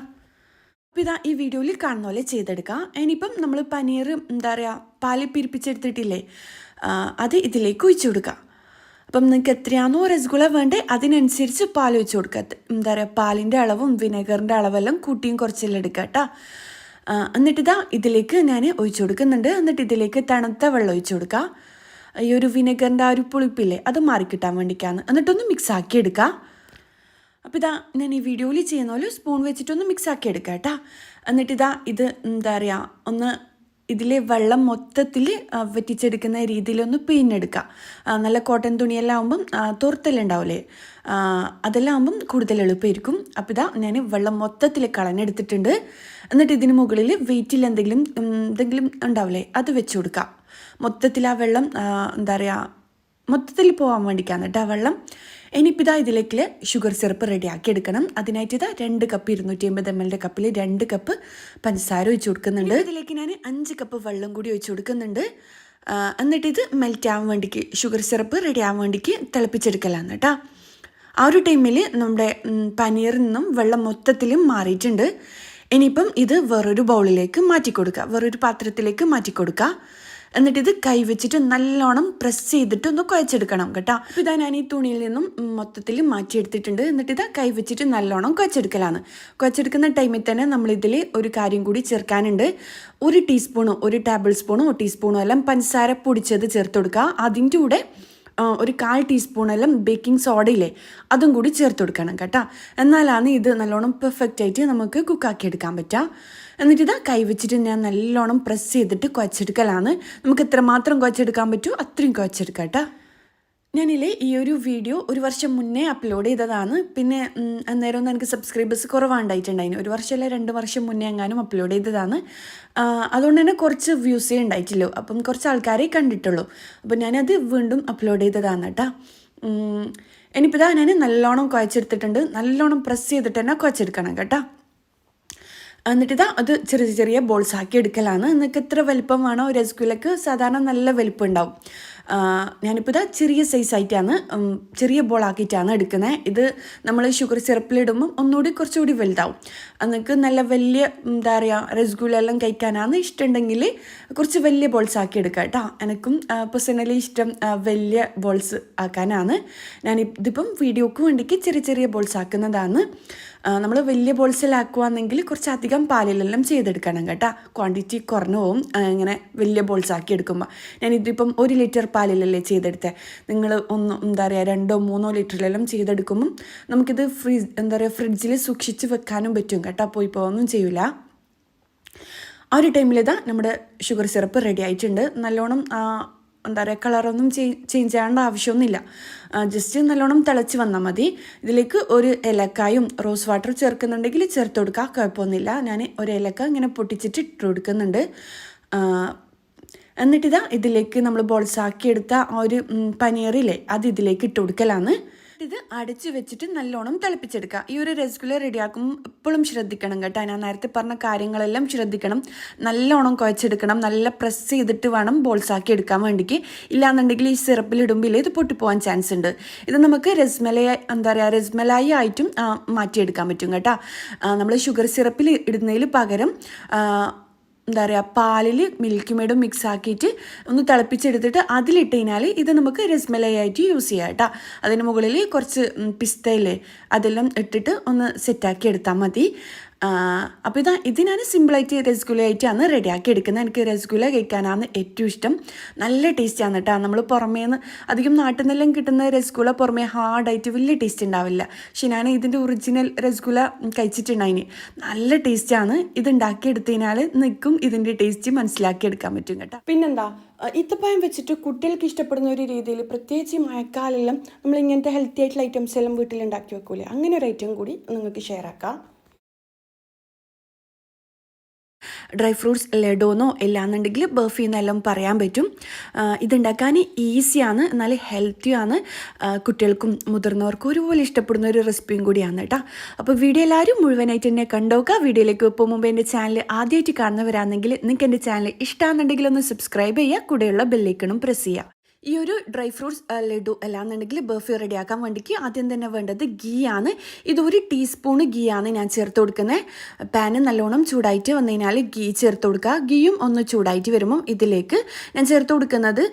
അപ്പോൾ ഇതാ ഈ വീഡിയോയിൽ കാണുന്ന പോലെ ചെയ്തെടുക്കാം. ഇനിയിപ്പം നമ്മൾ പനീർ പാല് പിരിപ്പിച്ചെടുത്തിട്ടില്ലേ അത് ഇതിലേക്ക് ഒഴിച്ചു കൊടുക്കുക. അപ്പം നിങ്ങൾക്ക് എത്രയാണോ രസഗുള വേണ്ടേ അതിനനുസരിച്ച് പാൽ ഒഴിച്ച് കൊടുക്കുക. പാലിൻ്റെ അളവും വിനെഗറിൻ്റെ അളവെല്ലാം കൂട്ടിയും കുറച്ചെല്ലാം എടുക്കുക കേട്ടോ. എന്നിട്ടിതാ ഇതിലേക്ക് ഞാൻ ഒഴിച്ചു കൊടുക്കുന്നുണ്ട്. എന്നിട്ട് ഇതിലേക്ക് തണുത്ത വെള്ളം ഒഴിച്ചു കൊടുക്കുക. ഈ ഒരു വിനെഗറിൻ്റെ ആ ഒരു പുളിപ്പില്ലേ അത് മാറിക്കിട്ടാൻ വേണ്ടിയിട്ടാണ്. എന്നിട്ടൊന്ന് മിക്സ് ആക്കി എടുക്കുക. അപ്പോൾ ഇതാ ഞാൻ ഈ വീഡിയോയിൽ ചെയ്യുന്ന പോലെ സ്പൂൺ വെച്ചിട്ടൊന്ന് മിക്സ് ആക്കി എടുക്കുക കേട്ടോ. എന്നിട്ടിതാ ഇത് ഒന്ന് ഇതിലെ വെള്ളം മൊത്തത്തിൽ വറ്റിച്ചെടുക്കുന്ന രീതിയിലൊന്ന് പിഴിഞ്ഞെടുക്കുക. നല്ല കോട്ടൺ തുണിയെല്ലാം ആകുമ്പം തോർത്തെല്ലാം അതെല്ലാം ആകുമ്പം കൂടുതൽ എളുപ്പമായിരിക്കും. അപ്പോൾ ഇതാ ഞാൻ വെള്ളം മൊത്തത്തിൽ കളഞ്ഞെടുത്തിട്ടുണ്ട്. എന്നിട്ട് ഇതിന് മുകളിൽ വെയിറ്റിൽ എന്തെങ്കിലും ഉണ്ടാവില്ലേ അത് വെച്ച് കൊടുക്കുക. മൊത്തത്തിൽ ആ വെള്ളം മൊത്തത്തിൽ പോകാൻ വേണ്ടിയിട്ടാണ് കേട്ടോ ആ വെള്ളം. ഇനിയിപ്പോൾ ഇതാ ഇതിലേക്ക് ഷുഗർ സിറപ്പ് റെഡിയാക്കി എടുക്കണം. അതിനായിട്ട് ഇതാ 2 കപ്പ് 250 ml കപ്പിൽ 2 കപ്പ് പഞ്ചസാര ഒഴിച്ച് കൊടുക്കുന്നുണ്ട്. ഇതിലേക്ക് ഞാൻ 5 കപ്പ് വെള്ളം കൂടി ഒഴിച്ച് കൊടുക്കുന്നുണ്ട്. എന്നിട്ട് ഇത് മെൽറ്റ് ആവാൻ വേണ്ടിക്ക് ഷുഗർ സിറപ്പ് റെഡി ആവാൻ വേണ്ടിക്ക് തിളപ്പിച്ചെടുക്കലാണ് കേട്ടോ. ആ ഒരു ടൈമിൽ നമ്മുടെ പനീറിൽ നിന്നും വെള്ളം മൊത്തത്തിലും മാറിയിട്ടുണ്ട്. ഇനിയിപ്പം ഇത് വേറൊരു ബൗളിലേക്ക് മാറ്റിക്കൊടുക്കുക, വേറൊരു പാത്രത്തിലേക്ക് മാറ്റിക്കൊടുക്കുക. എന്നിട്ടിത് കൈ വെച്ചിട്ട് നല്ലോണം പ്രസ് ചെയ്തിട്ട് ഒന്ന് കുഴച്ചെടുക്കണം കേട്ടോ. അപ്പോൾ ഇതാ ഞാൻ ഈ തുണിയിൽ നിന്നും മൊത്തത്തിൽ മാറ്റിയെടുത്തിട്ടുണ്ട്. എന്നിട്ടിതാ കൈ വെച്ചിട്ട് നല്ലോണം കുഴച്ചെടുക്കലാണ്. കുഴച്ചെടുക്കുന്ന ടൈമിൽ തന്നെ നമ്മളിതിൽ ഒരു കാര്യം കൂടി ചേർക്കാനുണ്ട്. 1 ടീസ്പൂണോ 1 ടേബിൾ സ്പൂണോ ടീസ്പൂണോ എല്ലാം പഞ്ചസാര പൊടിച്ചത് ചേർത്ത് കൊടുക്കുക. അതിൻ്റെ കൂടെ ഒരു 1/4 ടീസ്പൂണെല്ലാം ബേക്കിംഗ് സോഡയില്ലേ അതും കൂടി ചേർത്ത് കൊടുക്കണം കേട്ടോ. എന്നാലാണ് ഇത് നല്ലോണം പെർഫെക്റ്റ് ആയിട്ട് നമുക്ക് കുക്കാക്കി എടുക്കാൻ പറ്റുക. എന്നിട്ട് ഇതാ കൈ വെച്ചിട്ട് ഞാൻ നല്ലോണം പ്രസ് ചെയ്തിട്ട് കുഴച്ചെടുക്കലാണ്. നമുക്ക് എത്രമാത്രം കുഴച്ചെടുക്കാൻ പറ്റുമോ അത്രയും കുഴച്ചെടുക്കാം കേട്ടോ. ഞാനില്ലേ ഈ ഒരു വീഡിയോ ഒരു വർഷം മുന്നേ അപ്ലോഡ് ചെയ്തതാണ്. പിന്നെ അന്നേരം ഒന്നും എനിക്ക് സബ്സ്ക്രൈബേഴ്സ് കുറവാണ്ടായിട്ടുണ്ടായിരുന്നു. ഒരു വർഷമല്ല 2 വർഷം മുന്നേ എങ്ങാനും അപ്ലോഡ് ചെയ്തതാണ്. അതുകൊണ്ട് തന്നെ കുറച്ച് വ്യൂസേ ഉണ്ടായിട്ടില്ലൂ. അപ്പം കുറച്ച് ആൾക്കാരെ കണ്ടിട്ടുള്ളൂ. അപ്പം ഞാനത് വീണ്ടും അപ്ലോഡ് ചെയ്തതാണ് കേട്ടോ. ഇനിയിപ്പോൾ ഇതാ ഞാൻ നല്ലോണം കുഴച്ചെടുത്തിട്ടുണ്ട്. നല്ലോണം പ്രസ് ചെയ്തിട്ട് തന്നെ കുഴച്ചെടുക്കണം കേട്ടോ. എന്നിട്ടിതാ അത് ചെറിയ ചെറിയ ബോൾസ് ആക്കി എടുക്കലാണ്. നിങ്ങൾക്ക് എത്ര വലിപ്പം വേണോ രസഗുല്ലക്ക് സാധാരണ നല്ല വലിപ്പം ഉണ്ടാവും. ഞാനിപ്പോൾ ഇതാ ചെറിയ സൈസായിട്ടാണ് ചെറിയ ബോളാക്കിയിട്ടാണ് എടുക്കുന്നത്. ഇത് നമ്മൾ ഷുഗർ സിറപ്പിലിടുമ്പം ഒന്നുകൂടി കുറച്ചുകൂടി വലുതാവും. നിങ്ങൾക്ക് നല്ല വലിയ എന്താ പറയുക രസഗുല്ല എല്ലാം കഴിക്കാനാണ് ഇഷ്ടമുണ്ടെങ്കിൽ കുറച്ച് വലിയ ബോൾസ് ആക്കി എടുക്കാം കേട്ടോ. എനിക്കും പേഴ്സണലി ഇഷ്ടം വലിയ ബോൾസ് ആക്കാനാണ്. ഇതിപ്പം വീഡിയോക്ക് വേണ്ടിക്ക് ചെറിയ ചെറിയ ബോൾസ് ആക്കുന്നതാണ്. നമ്മൾ വലിയ ബോൾസിലാക്കുകയാണെങ്കിൽ കുറച്ചധികം പാലിലെല്ലാം ചെയ്തെടുക്കണം കേട്ടോ. ക്വാണ്ടിറ്റി കുറഞ്ഞു പോവും ഇങ്ങനെ വലിയ ബോൾസ് ആക്കി എടുക്കുമ്പോൾ. ഞാനിതിപ്പം 1 ലിറ്റർ പാലിലല്ലേ ചെയ്തെടുത്തത്. നിങ്ങൾ എന്താ പറയുക 2-3 ലിറ്ററിലെല്ലാം ചെയ്തെടുക്കുമ്പം നമുക്കിത് ഫ്രിഡ്ജിൽ സൂക്ഷിച്ച് വെക്കാനും പറ്റും കേട്ടോ. പോയൊന്നും ചെയ്യില്ല. ആ ഒരു ടൈമിൽ ഇതാ നമ്മുടെ ഷുഗർ സിറപ്പ് റെഡി ആയിട്ടുണ്ട്. നല്ലോണം എന്താ പറയുക കളറൊന്നും ചേഞ്ച് ചെയ്യേണ്ട ആവശ്യമൊന്നുമില്ല. ജസ്റ്റ് നല്ലോണം തിളച്ച് വന്നാൽ മതി. ഇതിലേക്ക് ഒരു ഏലക്കായും റോസ് വാട്ടർ ചേർക്കുന്നുണ്ടെങ്കിൽ ചേർത്ത് കൊടുക്കുക, കുഴപ്പമൊന്നുമില്ല. ഞാൻ ഒരു ഏലക്ക ഇങ്ങനെ പൊട്ടിച്ചിട്ട് ഇട്ട് കൊടുക്കുന്നുണ്ട്. എന്നിട്ടിതാ ഇതിലേക്ക് നമ്മൾ ബോൾസാക്കി എടുത്ത ആ ഒരു പനീറില്ലേ അത് ഇതിലേക്ക് ഇട്ട് കൊടുക്കലാണ്. ഇത് അടച്ച് വെച്ചിട്ട് നല്ലോണം തിളപ്പിച്ചെടുക്കുക. ഈ ഒരു രസഗുല്ല റെഡിയാക്കുമ്പോൾ എപ്പോഴും ശ്രദ്ധിക്കണം കേട്ടോ. ഞാൻ നേരത്തെ പറഞ്ഞ കാര്യങ്ങളെല്ലാം ശ്രദ്ധിക്കണം. നല്ലോണം കുഴച്ചെടുക്കണം. നല്ല പ്രസ് ചെയ്തിട്ട് വേണം ബോൾസാക്കി എടുക്കാൻ വേണ്ടിക്ക്. ഇല്ലാന്നുണ്ടെങ്കിൽ ഈ സിറപ്പിലിടുമ്പോൾ ഇത് പൊട്ടിപ്പോകാൻ ചാൻസ് ഉണ്ട്. ഇത് നമുക്ക് രസ്മലായി ആയിട്ടും മാറ്റിയെടുക്കാൻ പറ്റും കേട്ടോ. നമ്മൾ ഷുഗർ സിറപ്പിൽ ഇടുന്നതിൽ പകരം എന്താ പറയുക പാലിൽ മിൽക്ക് മെയ്ഡും മിക്സ് ആക്കിയിട്ട് ഒന്ന് തിളപ്പിച്ചെടുത്തിട്ട് അതിലിട്ട് കഴിഞ്ഞാൽ ഇത് നമുക്ക് രസ്മലായി ആയിട്ട് യൂസ് ചെയ്യാം കേട്ടോ. അതിന് മുകളിൽ കുറച്ച് പിസ്തയില്ലേ അതെല്ലാം ഇട്ടിട്ട് ഒന്ന് സെറ്റാക്കി എടുത്താൽ മതി. അപ്പോൾ ഇത് ഞാൻ സിമ്പിളായിട്ട് രസഗുല്ലയായിട്ടാണ് റെഡിയാക്കി എടുക്കുന്നത്. എനിക്ക് രസഗുല്ല കഴിക്കാനാണ് ഏറ്റവും ഇഷ്ടം. നല്ല ടേസ്റ്റാണ് കേട്ടോ. നമ്മൾ പുറമേന്ന് അധികം നാട്ടിൽ നിന്നെല്ലാം കിട്ടുന്ന രസഗുല്ല പുറമേ ഹാർഡായിട്ട് വലിയ ടേസ്റ്റ് ഉണ്ടാവില്ല. പക്ഷെ ഞാൻ ഇതിൻ്റെ ഒറിജിനൽ രസഗുല്ല കഴിച്ചിട്ടുണ്ടായിന്. നല്ല ടേസ്റ്റാണ്. ഇത് ഉണ്ടാക്കിയെടുത്തതിനാൽ നിൽക്കും ഇതിൻ്റെ ടേസ്റ്റ് മനസ്സിലാക്കിയെടുക്കാൻ പറ്റും കേട്ടോ. പിന്നെന്താ ഈത്തപ്പഴം വെച്ചിട്ട് കുട്ടികൾക്ക് ഇഷ്ടപ്പെടുന്ന ഒരു രീതിയിൽ പ്രത്യേകിച്ച് മഴക്കാലെല്ലാം നമ്മൾ ഇങ്ങനത്തെ ഹെൽത്തി ആയിട്ടുള്ള ഐറ്റംസ് എല്ലാം വീട്ടിലുണ്ടാക്കി വെക്കൂലേ, അങ്ങനെ ഒരു ഐറ്റം കൂടി നിങ്ങൾക്ക് ഷെയർ ആക്കാം. ഡ്രൈ ഫ്രൂട്ട്സ് ലഡോന്നോ ഇല്ലാന്നുണ്ടെങ്കിൽ ബർഫി എന്നെല്ലാം പറയാൻ പറ്റും. ഇതുണ്ടാക്കാൻ ഈസിയാണ്, എന്നാൽ ഹെൽത്തിയാണ്. കുട്ടികൾക്കും മുതിർന്നവർക്കും ഒരുപോലെ ഇഷ്ടപ്പെടുന്ന ഒരു റെസിപ്പിയും കൂടിയാണ് കേട്ടോ. അപ്പോൾ വീഡിയോ എല്ലാവരും മുഴുവനായിട്ട് തന്നെ കണ്ടോക്കുക. വീഡിയോയിലേക്ക് ഇപ്പോൾ മുമ്പ് എൻ്റെ ചാനൽ ആദ്യമായിട്ട് കാണുന്നവരാണെങ്കിൽ നിങ്ങൾക്ക് എൻ്റെ ചാനൽ ഇഷ്ടമാണെന്നുണ്ടെങ്കിൽ ഒന്ന് സബ്സ്ക്രൈബ് ചെയ്യുക, കൂടെയുള്ള ബെല്ലൈക്കണും പ്രസ് ചെയ്യുക. ഈ ഒരു ഡ്രൈ ഫ്രൂട്ട്സ് ലഡു അല്ലാന്നുണ്ടെങ്കിൽ ബർഫി റെഡിയാക്കാൻ വേണ്ടിക്ക് ആദ്യം തന്നെ വേണ്ടത് ഗീ ആണ്. ഇത് 1 ടീസ്പൂണ് ഗീ ആണ് ഞാൻ ചേർത്ത് കൊടുക്കുന്നത്. പാന് നല്ലോണം ചൂടായിട്ട് വന്നു കഴിഞ്ഞാൽ ഗീ ചേർത്ത് കൊടുക്കുക. ഗീയും ഒന്ന് ചൂടായിട്ട് വരുമ്പം ഇതിലേക്ക് ഞാൻ ചേർത്ത് കൊടുക്കുന്നത്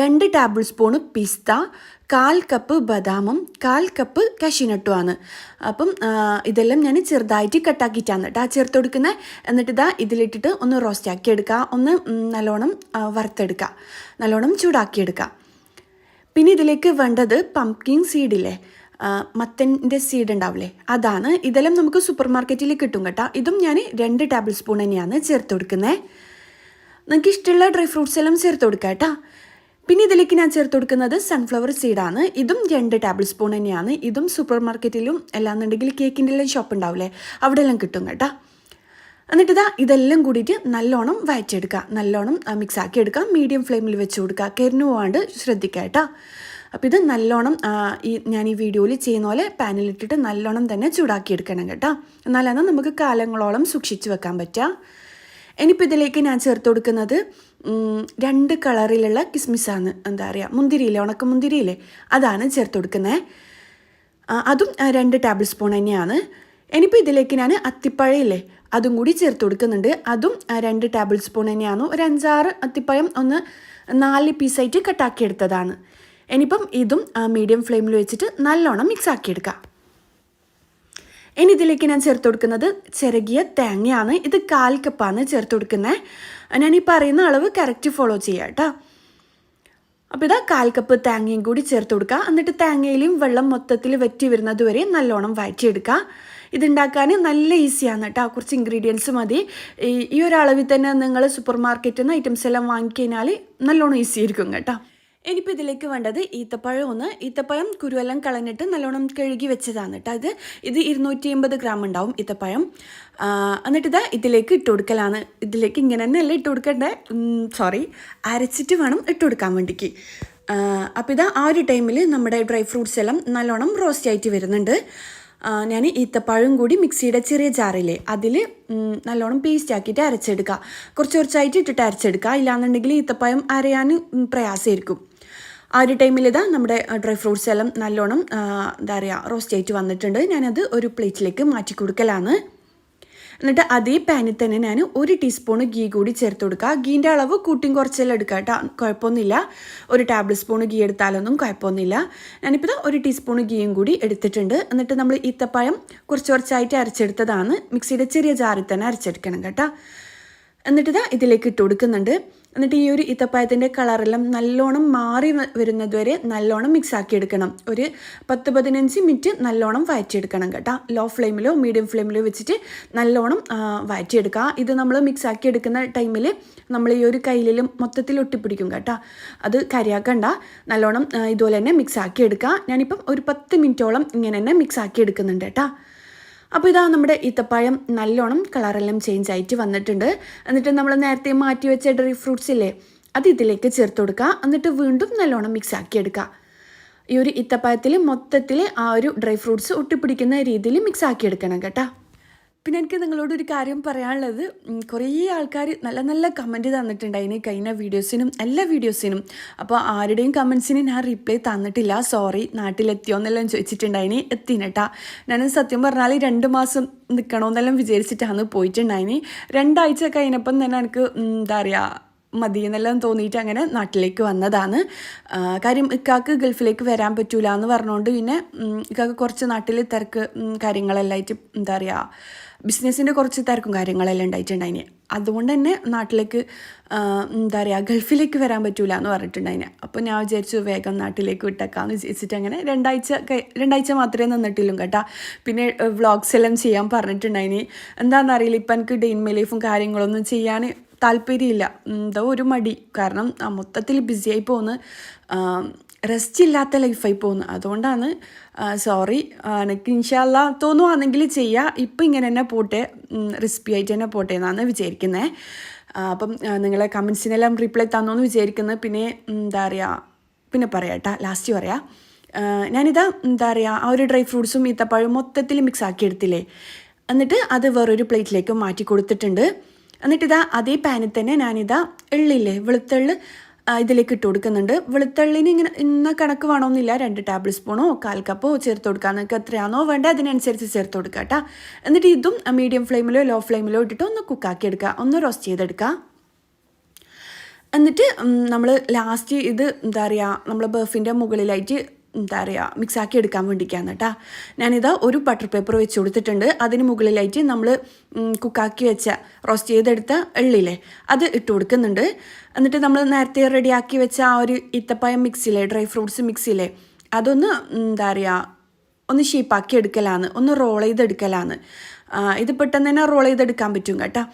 2 ടേബിൾ സ്പൂണ് പിസ്ത, 1/4 കപ്പ് ബദാമും 1/4 കപ്പ് കശുനട്ടുമാണ്. അപ്പം ഇതെല്ലാം ഞാൻ ചെറുതായിട്ട് കട്ടാക്കിയിട്ടാണ് കേട്ടോ ചേർത്ത് കൊടുക്കുന്നത്. എന്നിട്ട് ഇതാ ഇതിലിട്ടിട്ട് ഒന്ന് റോസ്റ്റാക്കി എടുക്കുക, ഒന്ന് നല്ലോണം വറുത്തെടുക്കുക, നല്ലോണം ചൂടാക്കിയെടുക്കുക. പിന്നെ ഇതിലേക്ക് വേണ്ടത് പംകിൻ സീഡില്ലേ, മത്തൻ്റെ സീഡ് ഉണ്ടാവില്ലേ, അതാണ്. ഇതെല്ലാം നമുക്ക് സൂപ്പർ മാർക്കറ്റിൽ കിട്ടും കേട്ടോ. ഇതും ഞാൻ 2 ടേബിൾ സ്പൂൺ തന്നെയാണ് ചേർത്ത് കൊടുക്കുന്നത്. നിങ്ങൾക്ക് ഇഷ്ടമുള്ള ഡ്രൈ ഫ്രൂട്ട്സ് എല്ലാം ചേർത്ത് കൊടുക്കുക കേട്ടോ. പിന്നെ ഇതിലേക്ക് ഞാൻ ചേർത്ത് കൊടുക്കുന്നത് സൺഫ്ലവർ സീഡാണ്. ഇതും 2 ടേബിൾ സ്പൂൺ തന്നെയാണ്. ഇതും സൂപ്പർ മാർക്കറ്റിലും അല്ലാന്നുണ്ടെങ്കിൽ കേക്കിൻ്റെ എല്ലാം ഷോപ്പ് ഉണ്ടാവില്ലേ അവിടെ എല്ലാം കിട്ടും കേട്ടോ. എന്നിട്ട് ഇതെല്ലാം കൂടിയിട്ട് നല്ലോണം വഴറ്റിയെടുക്കുക, നല്ലോണം മിക്സ് ആക്കി എടുക്കുക. മീഡിയം ഫ്ലെയിമിൽ വെച്ച് കൊടുക്കുക, കരിഞ്ഞു പോകാണ്ട് ശ്രദ്ധിക്കുക കേട്ടോ. അപ്പോൾ ഇത് നല്ലോണം ഞാൻ ഈ വീഡിയോയിൽ ചെയ്യുന്ന പോലെ പാനിലിട്ടിട്ട് നല്ലോണം തന്നെ ചൂടാക്കി എടുക്കണം കേട്ടോ. എന്നാലാണ് നമുക്ക് കാലങ്ങളോളം സൂക്ഷിച്ച് വെക്കാൻ പറ്റുക. ഇനിയിപ്പോൾ ഇതിലേക്ക് ഞാൻ ചേർത്ത് കൊടുക്കുന്നത് 2 കളറിലുള്ള കിസ്മിസാണ്. എന്താ പറയുക മുന്തിരിയില്ലേ, ഉണക്കമുന്തിരിയില്ലേ, അതാണ് ചേർത്ത് കൊടുക്കുന്നത്. അതും 2 ടേബിൾ സ്പൂൺ തന്നെയാണ്. ഇനിയിപ്പോൾ ഇതിലേക്ക് ഞാൻ അത്തിപ്പഴയില്ലേ അതും കൂടി ചേർത്ത് കൊടുക്കുന്നുണ്ട്. അതും 2 ടേബിൾ സ്പൂൺ തന്നെയാണ്. ഒരു 5-6 അത്തിപ്പഴം ഒന്ന് 4 പീസായിട്ട് കട്ടാക്കി എടുത്തതാണ്. ഇനിയിപ്പം ഇതും മീഡിയം ഫ്ലെയിമിൽ വെച്ചിട്ട് നല്ലോണം മിക്സ് ആക്കിയെടുക്കുക. ഇനി ഇതിലേക്ക് ഞാൻ ചേർത്ത് കൊടുക്കുന്നത് ചിരകിയ തേങ്ങയാണ്. ഇത് 1/4 കപ്പാണ് ചേർത്ത് കൊടുക്കുന്നത്. ഞാൻ ഈ പറയുന്ന അളവ് കറക്റ്റ് ഫോളോ ചെയ്യാം കേട്ടോ. അപ്പോൾ ഇതാ 1/4 കപ്പ് തേങ്ങയും കൂടി ചേർത്ത് കൊടുക്കുക. എന്നിട്ട് തേങ്ങയിലും വെള്ളം മൊത്തത്തിൽ വറ്റി വരുന്നത് വരെ നല്ലോണം വഴറ്റിയെടുക്കുക. ഇതുണ്ടാക്കാൻ നല്ല ഈസിയാണ് കേട്ടോ. കുറച്ച് ഇൻഗ്രീഡിയൻസ് മതി. ഈ ഒരു അളവിൽ തന്നെ നിങ്ങൾ സൂപ്പർ മാർക്കറ്റിൽ നിന്ന് ഐറ്റംസ് എല്ലാം വാങ്ങിക്കഴിഞ്ഞാൽ നല്ലോണം ഈസി ആയിരിക്കും കേട്ടോ. ഇനിയിപ്പോൾ ഇതിലേക്ക് വേണ്ടത് ഈത്തപ്പഴം ഈത്തപ്പഴം കുരുവെല്ലാം കളഞ്ഞിട്ട് നല്ലോണം കഴുകി വെച്ചതാണ് കേട്ടോ. ഇത് 250 ഗ്രാം ഉണ്ടാവും ഈത്തപ്പഴം. എന്നിട്ട് ഇതിലേക്ക് ഇട്ട് കൊടുക്കലാണ്. ഇതിലേക്ക് ഇങ്ങനെ തന്നെയല്ല ഇട്ട് കൊടുക്കേണ്ടേ, അരച്ചിട്ട് വേണം ഇട്ട് കൊടുക്കാൻ വേണ്ടിക്ക്. അപ്പോൾ ആ ഒരു ടൈമിൽ നമ്മുടെ ഡ്രൈ ഫ്രൂട്ട്സ് എല്ലാം നല്ലോണം റോസ്റ്റ് ആയിട്ട് വരുന്നുണ്ട്. ഞാൻ ഈത്തപ്പഴം കൂടി മിക്സിയുടെ ചെറിയ ജാറില്ലേ അതിൽ നല്ലോണം പേസ്റ്റ് ആക്കിയിട്ട് അരച്ചെടുക്കുക. കുറച്ചായിട്ട് ഇട്ടിട്ട് അരച്ചെടുക്കുക. ഇല്ലാന്നുണ്ടെങ്കിൽ ഈത്തപ്പഴം അരയാൻ പ്രയാസമായിരിക്കും. ആ ഒരു ടൈമിൽ നമ്മുടെ ഡ്രൈ ഫ്രൂട്ട്സ് എല്ലാം നല്ലോണം റോസ്റ്റ് ആയിട്ട് വന്നിട്ടുണ്ട്. ഞാനത് ഒരു പ്ലേറ്റിലേക്ക് മാറ്റി കൊടുക്കലാണ്. എന്നിട്ട് അതേ പാനിൽ തന്നെ ഞാൻ 1 ടീസ്പൂൺ ഗീ കൂടി ചേർത്ത് കൊടുക്കുക. ഗീൻ്റെ അളവ് കൂട്ടിയും കുറച്ചെല്ലാം എടുക്കുക കേട്ടോ, കുഴപ്പമൊന്നുമില്ല. 1 ടേബിൾ സ്പൂൺ ഗീ എടുത്താലൊന്നും കുഴപ്പമൊന്നുമില്ല. ഞാനിപ്പോൾ 1 ടീസ്പൂൺ ഗീയും കൂടി എടുത്തിട്ടുണ്ട്. എന്നിട്ട് നമ്മൾ ഈത്തപ്പഴം കുറച്ചായിട്ട് അരച്ചെടുത്തതാണ്. മിക്സിയുടെ ചെറിയ ജാറിൽ തന്നെ അരച്ചെടുക്കണം കേട്ടോ. എന്നിട്ട് ഇതിലേക്ക് ഇട്ട് കൊടുക്കുന്നുണ്ട്. എന്നിട്ട് ഈ ഒരു ഈത്തപ്പഴത്തിൻ്റെ കളറെല്ലാം നല്ലോണം മാറി വരുന്നതുവരെ നല്ലോണം മിക്സ് ആക്കി എടുക്കണം. ഒരു 10-15 മിനിറ്റ് നല്ലോണം വഴറ്റിയെടുക്കണം കേട്ടോ. ലോ ഫ്ലെയിമിലോ മീഡിയം ഫ്ലെയിമിലോ വെച്ചിട്ട് നല്ലോണം വഴറ്റിയെടുക്കുക. ഇത് നമ്മൾ മിക്സ് ആക്കി എടുക്കുന്ന ടൈമിൽ നമ്മൾ ഈ ഒരു കയ്യിലും മൊത്തത്തിൽ ഒട്ടിപ്പിടിക്കും കേട്ടോ. അത് കരിയാക്കണ്ട, നല്ലോണം ഇതുപോലെ തന്നെ മിക്സ് ആക്കി എടുക്കുക. ഞാനിപ്പം ഒരു 10 മിനിറ്റോളം ഇങ്ങനെ തന്നെ മിക്സ് ആക്കി എടുക്കുന്നുണ്ട് കേട്ടോ. അപ്പോൾ നമ്മുടെ ഈത്തപ്പഴം നല്ലോണം കളറെല്ലാം ചേഞ്ച് ആയിട്ട് വന്നിട്ടുണ്ട്. എന്നിട്ട് നമ്മൾ നേരത്തെ മാറ്റി വെച്ച ഡ്രൈ ഫ്രൂട്ട്സ് ഇല്ലേ അത് ഇതിലേക്ക് ചേർത്ത് കൊടുക്കുക. എന്നിട്ട് വീണ്ടും നല്ലോണം മിക്സ് ആക്കി എടുക്കുക. ഈ ഒരു ഈത്തപ്പഴത്തിൽ മൊത്തത്തിൽ ആ ഒരു ഡ്രൈ ഫ്രൂട്ട്സ് ഒട്ടിപ്പിടിക്കുന്ന രീതിയിൽ മിക്സ് ആക്കി എടുക്കണം കേട്ടോ. പിന്നെ എനിക്ക് നിങ്ങളോടൊരു കാര്യം പറയാനുള്ളത്, കുറേ ആൾക്കാർ നല്ല കമൻറ്റ് തന്നിട്ടുണ്ടായിന് കഴിഞ്ഞ വീഡിയോസിനും എല്ലാ വീഡിയോസിനും. അപ്പോൾ ആരുടെയും കമൻസിന് ഞാൻ റിപ്ലൈ തന്നിട്ടില്ല. സോറി, നാട്ടിലെത്തിയോന്നെല്ലാം ചോദിച്ചിട്ടുണ്ടായിന്. എത്തിനട്ടാ. ഞാൻ സത്യം പറഞ്ഞാൽ 2 മാസം നിൽക്കണമെന്നെല്ലാം വിചാരിച്ചിട്ടാണ് പോയിട്ടുണ്ടായിന്. 2 ആഴ്ച കഴിഞ്ഞപ്പം തന്നെ എനിക്ക് മതി എന്നെല്ലാം തോന്നിയിട്ട് അങ്ങനെ നാട്ടിലേക്ക് വന്നതാണ്. കാര്യം ഇക്കാക്ക് ഗൾഫിലേക്ക് വരാൻ പറ്റൂല എന്ന് പറഞ്ഞുകൊണ്ട് പിന്നെ ഇക്കാക്ക് കുറച്ച് നാട്ടിൽ തിരക്ക് കാര്യങ്ങളെല്ലാം ആയിട്ട് ബിസിനസ്സിൻ്റെ കുറച്ച് തിരക്കും കാര്യങ്ങളെല്ലാം ഉണ്ടായിട്ടുണ്ടായിന്. അതുകൊണ്ട് തന്നെ നാട്ടിലേക്ക് ഗൾഫിലേക്ക് വരാൻ പറ്റൂല എന്ന് പറഞ്ഞിട്ടുണ്ടായിന്. അപ്പോൾ ഞാൻ വിചാരിച്ചു വേഗം നാട്ടിലേക്ക് വിട്ടേക്കാമെന്ന് വിചാരിച്ചിട്ട് അങ്ങനെ 2 ആഴ്ച മാത്രമേ നിന്നിട്ടില്ലും കേട്ടോ. പിന്നെ വ്ളോഗ്സ് എല്ലാം ചെയ്യാൻ പറഞ്ഞിട്ടുണ്ടായിന്. എന്താണെന്നറിയില്ല, ഇപ്പം എനിക്ക് ഡേ ഇൻ മൈ ലൈഫും കാര്യങ്ങളൊന്നും ചെയ്യാൻ താല്പര്യമില്ല. ഒരു മടി. കാരണം മൊത്തത്തിൽ ബിസിയായി പോകുന്നു, റെസ്റ്റ് ഇല്ലാത്ത ലൈഫായി പോകുന്നു. അതുകൊണ്ടാണ്. സോറി. എനിക്ക് ഇൻഷാല്ല തോന്നുവാണെങ്കിൽ ചെയ്യുക. ഇപ്പം ഇങ്ങനെ തന്നെ പോട്ടെ, റെസിപ്പി ആയിട്ട് തന്നെ പോട്ടെ എന്നാണ് വിചാരിക്കുന്നത്. അപ്പം നിങ്ങളെ കമൻസിനെല്ലാം റിപ്ലൈ തന്നോന്ന് വിചാരിക്കുന്നത്. പിന്നെ പിന്നെ പറയാം കേട്ടോ, ലാസ്റ്റ് പറയാം. ഞാനിതാ ആ ഒരു ഡ്രൈ ഫ്രൂട്ട്സും ഈത്തപ്പഴം മൊത്തത്തിൽ മിക്സ് ആക്കി എടുത്തില്ലേ, എന്നിട്ട് അത് വേറൊരു പ്ലേറ്റിലേക്ക് മാറ്റി കൊടുത്തിട്ടുണ്ട്. എന്നിട്ട് അതേ പാനിൽ തന്നെ ഞാനിതാ എള്ളില്ലേ, വെളുത്തുള്ളി ഇതിലേക്ക് ഇട്ട് കൊടുക്കുന്നുണ്ട്. വെളുത്തുള്ളിന് ഇന്ന കണക്ക് വേണമെന്നില്ല, 2 ടേബിൾ സ്പൂണോ 1/4 കപ്പോ ചേർത്ത് കൊടുക്കുക. നിങ്ങൾക്ക് എത്രയാണോ വേണ്ട അതിനനുസരിച്ച് ചേർത്ത് കൊടുക്കുക കേട്ടോ. എന്നിട്ട് ഇതും മീഡിയം ഫ്ലെയിമിലോ ലോ ഫ്ലെയിമിലോ ഇട്ടിട്ട് ഒന്ന് കുക്കാക്കി എടുക്കുക, ഒന്ന് റോസ്റ്റ് ചെയ്തെടുക്കുക. എന്നിട്ട് നമ്മൾ ലാസ്റ്റ് ഇത് നമ്മൾ ബർഫിൻ്റെ മുകളിലായിട്ട് മിക്സാക്കി എടുക്കാൻ വേണ്ടിയിട്ടാണ് കേട്ടോ. ഞാനിതാ ഒരു ബട്ടർ പേപ്പർ വെച്ച് കൊടുത്തിട്ടുണ്ട്. അതിന് മുകളിലായിട്ട് നമ്മൾ കുക്കാക്കി വെച്ച റോസ്റ്റ് ചെയ്തെടുത്ത എള്ളില്ലേ അത് ഇട്ട് കൊടുക്കുന്നുണ്ട്. എന്നിട്ട് നമ്മൾ നേരത്തെ റെഡിയാക്കി വെച്ച ആ ഒരു ഈത്തപ്പഴം മിക്സില്ലേ, ഡ്രൈ ഫ്രൂട്ട്സ് മിക്സില്ലേ, അതൊന്ന് ഒന്ന് ഷേപ്പാക്കി എടുക്കലാണ്, ഒന്ന് റോൾ ചെയ്തെടുക്കലാണ്. ഇത് പെട്ടെന്ന് തന്നെ റോൾ ചെയ്തെടുക്കാൻ പറ്റും കേട്ടോ.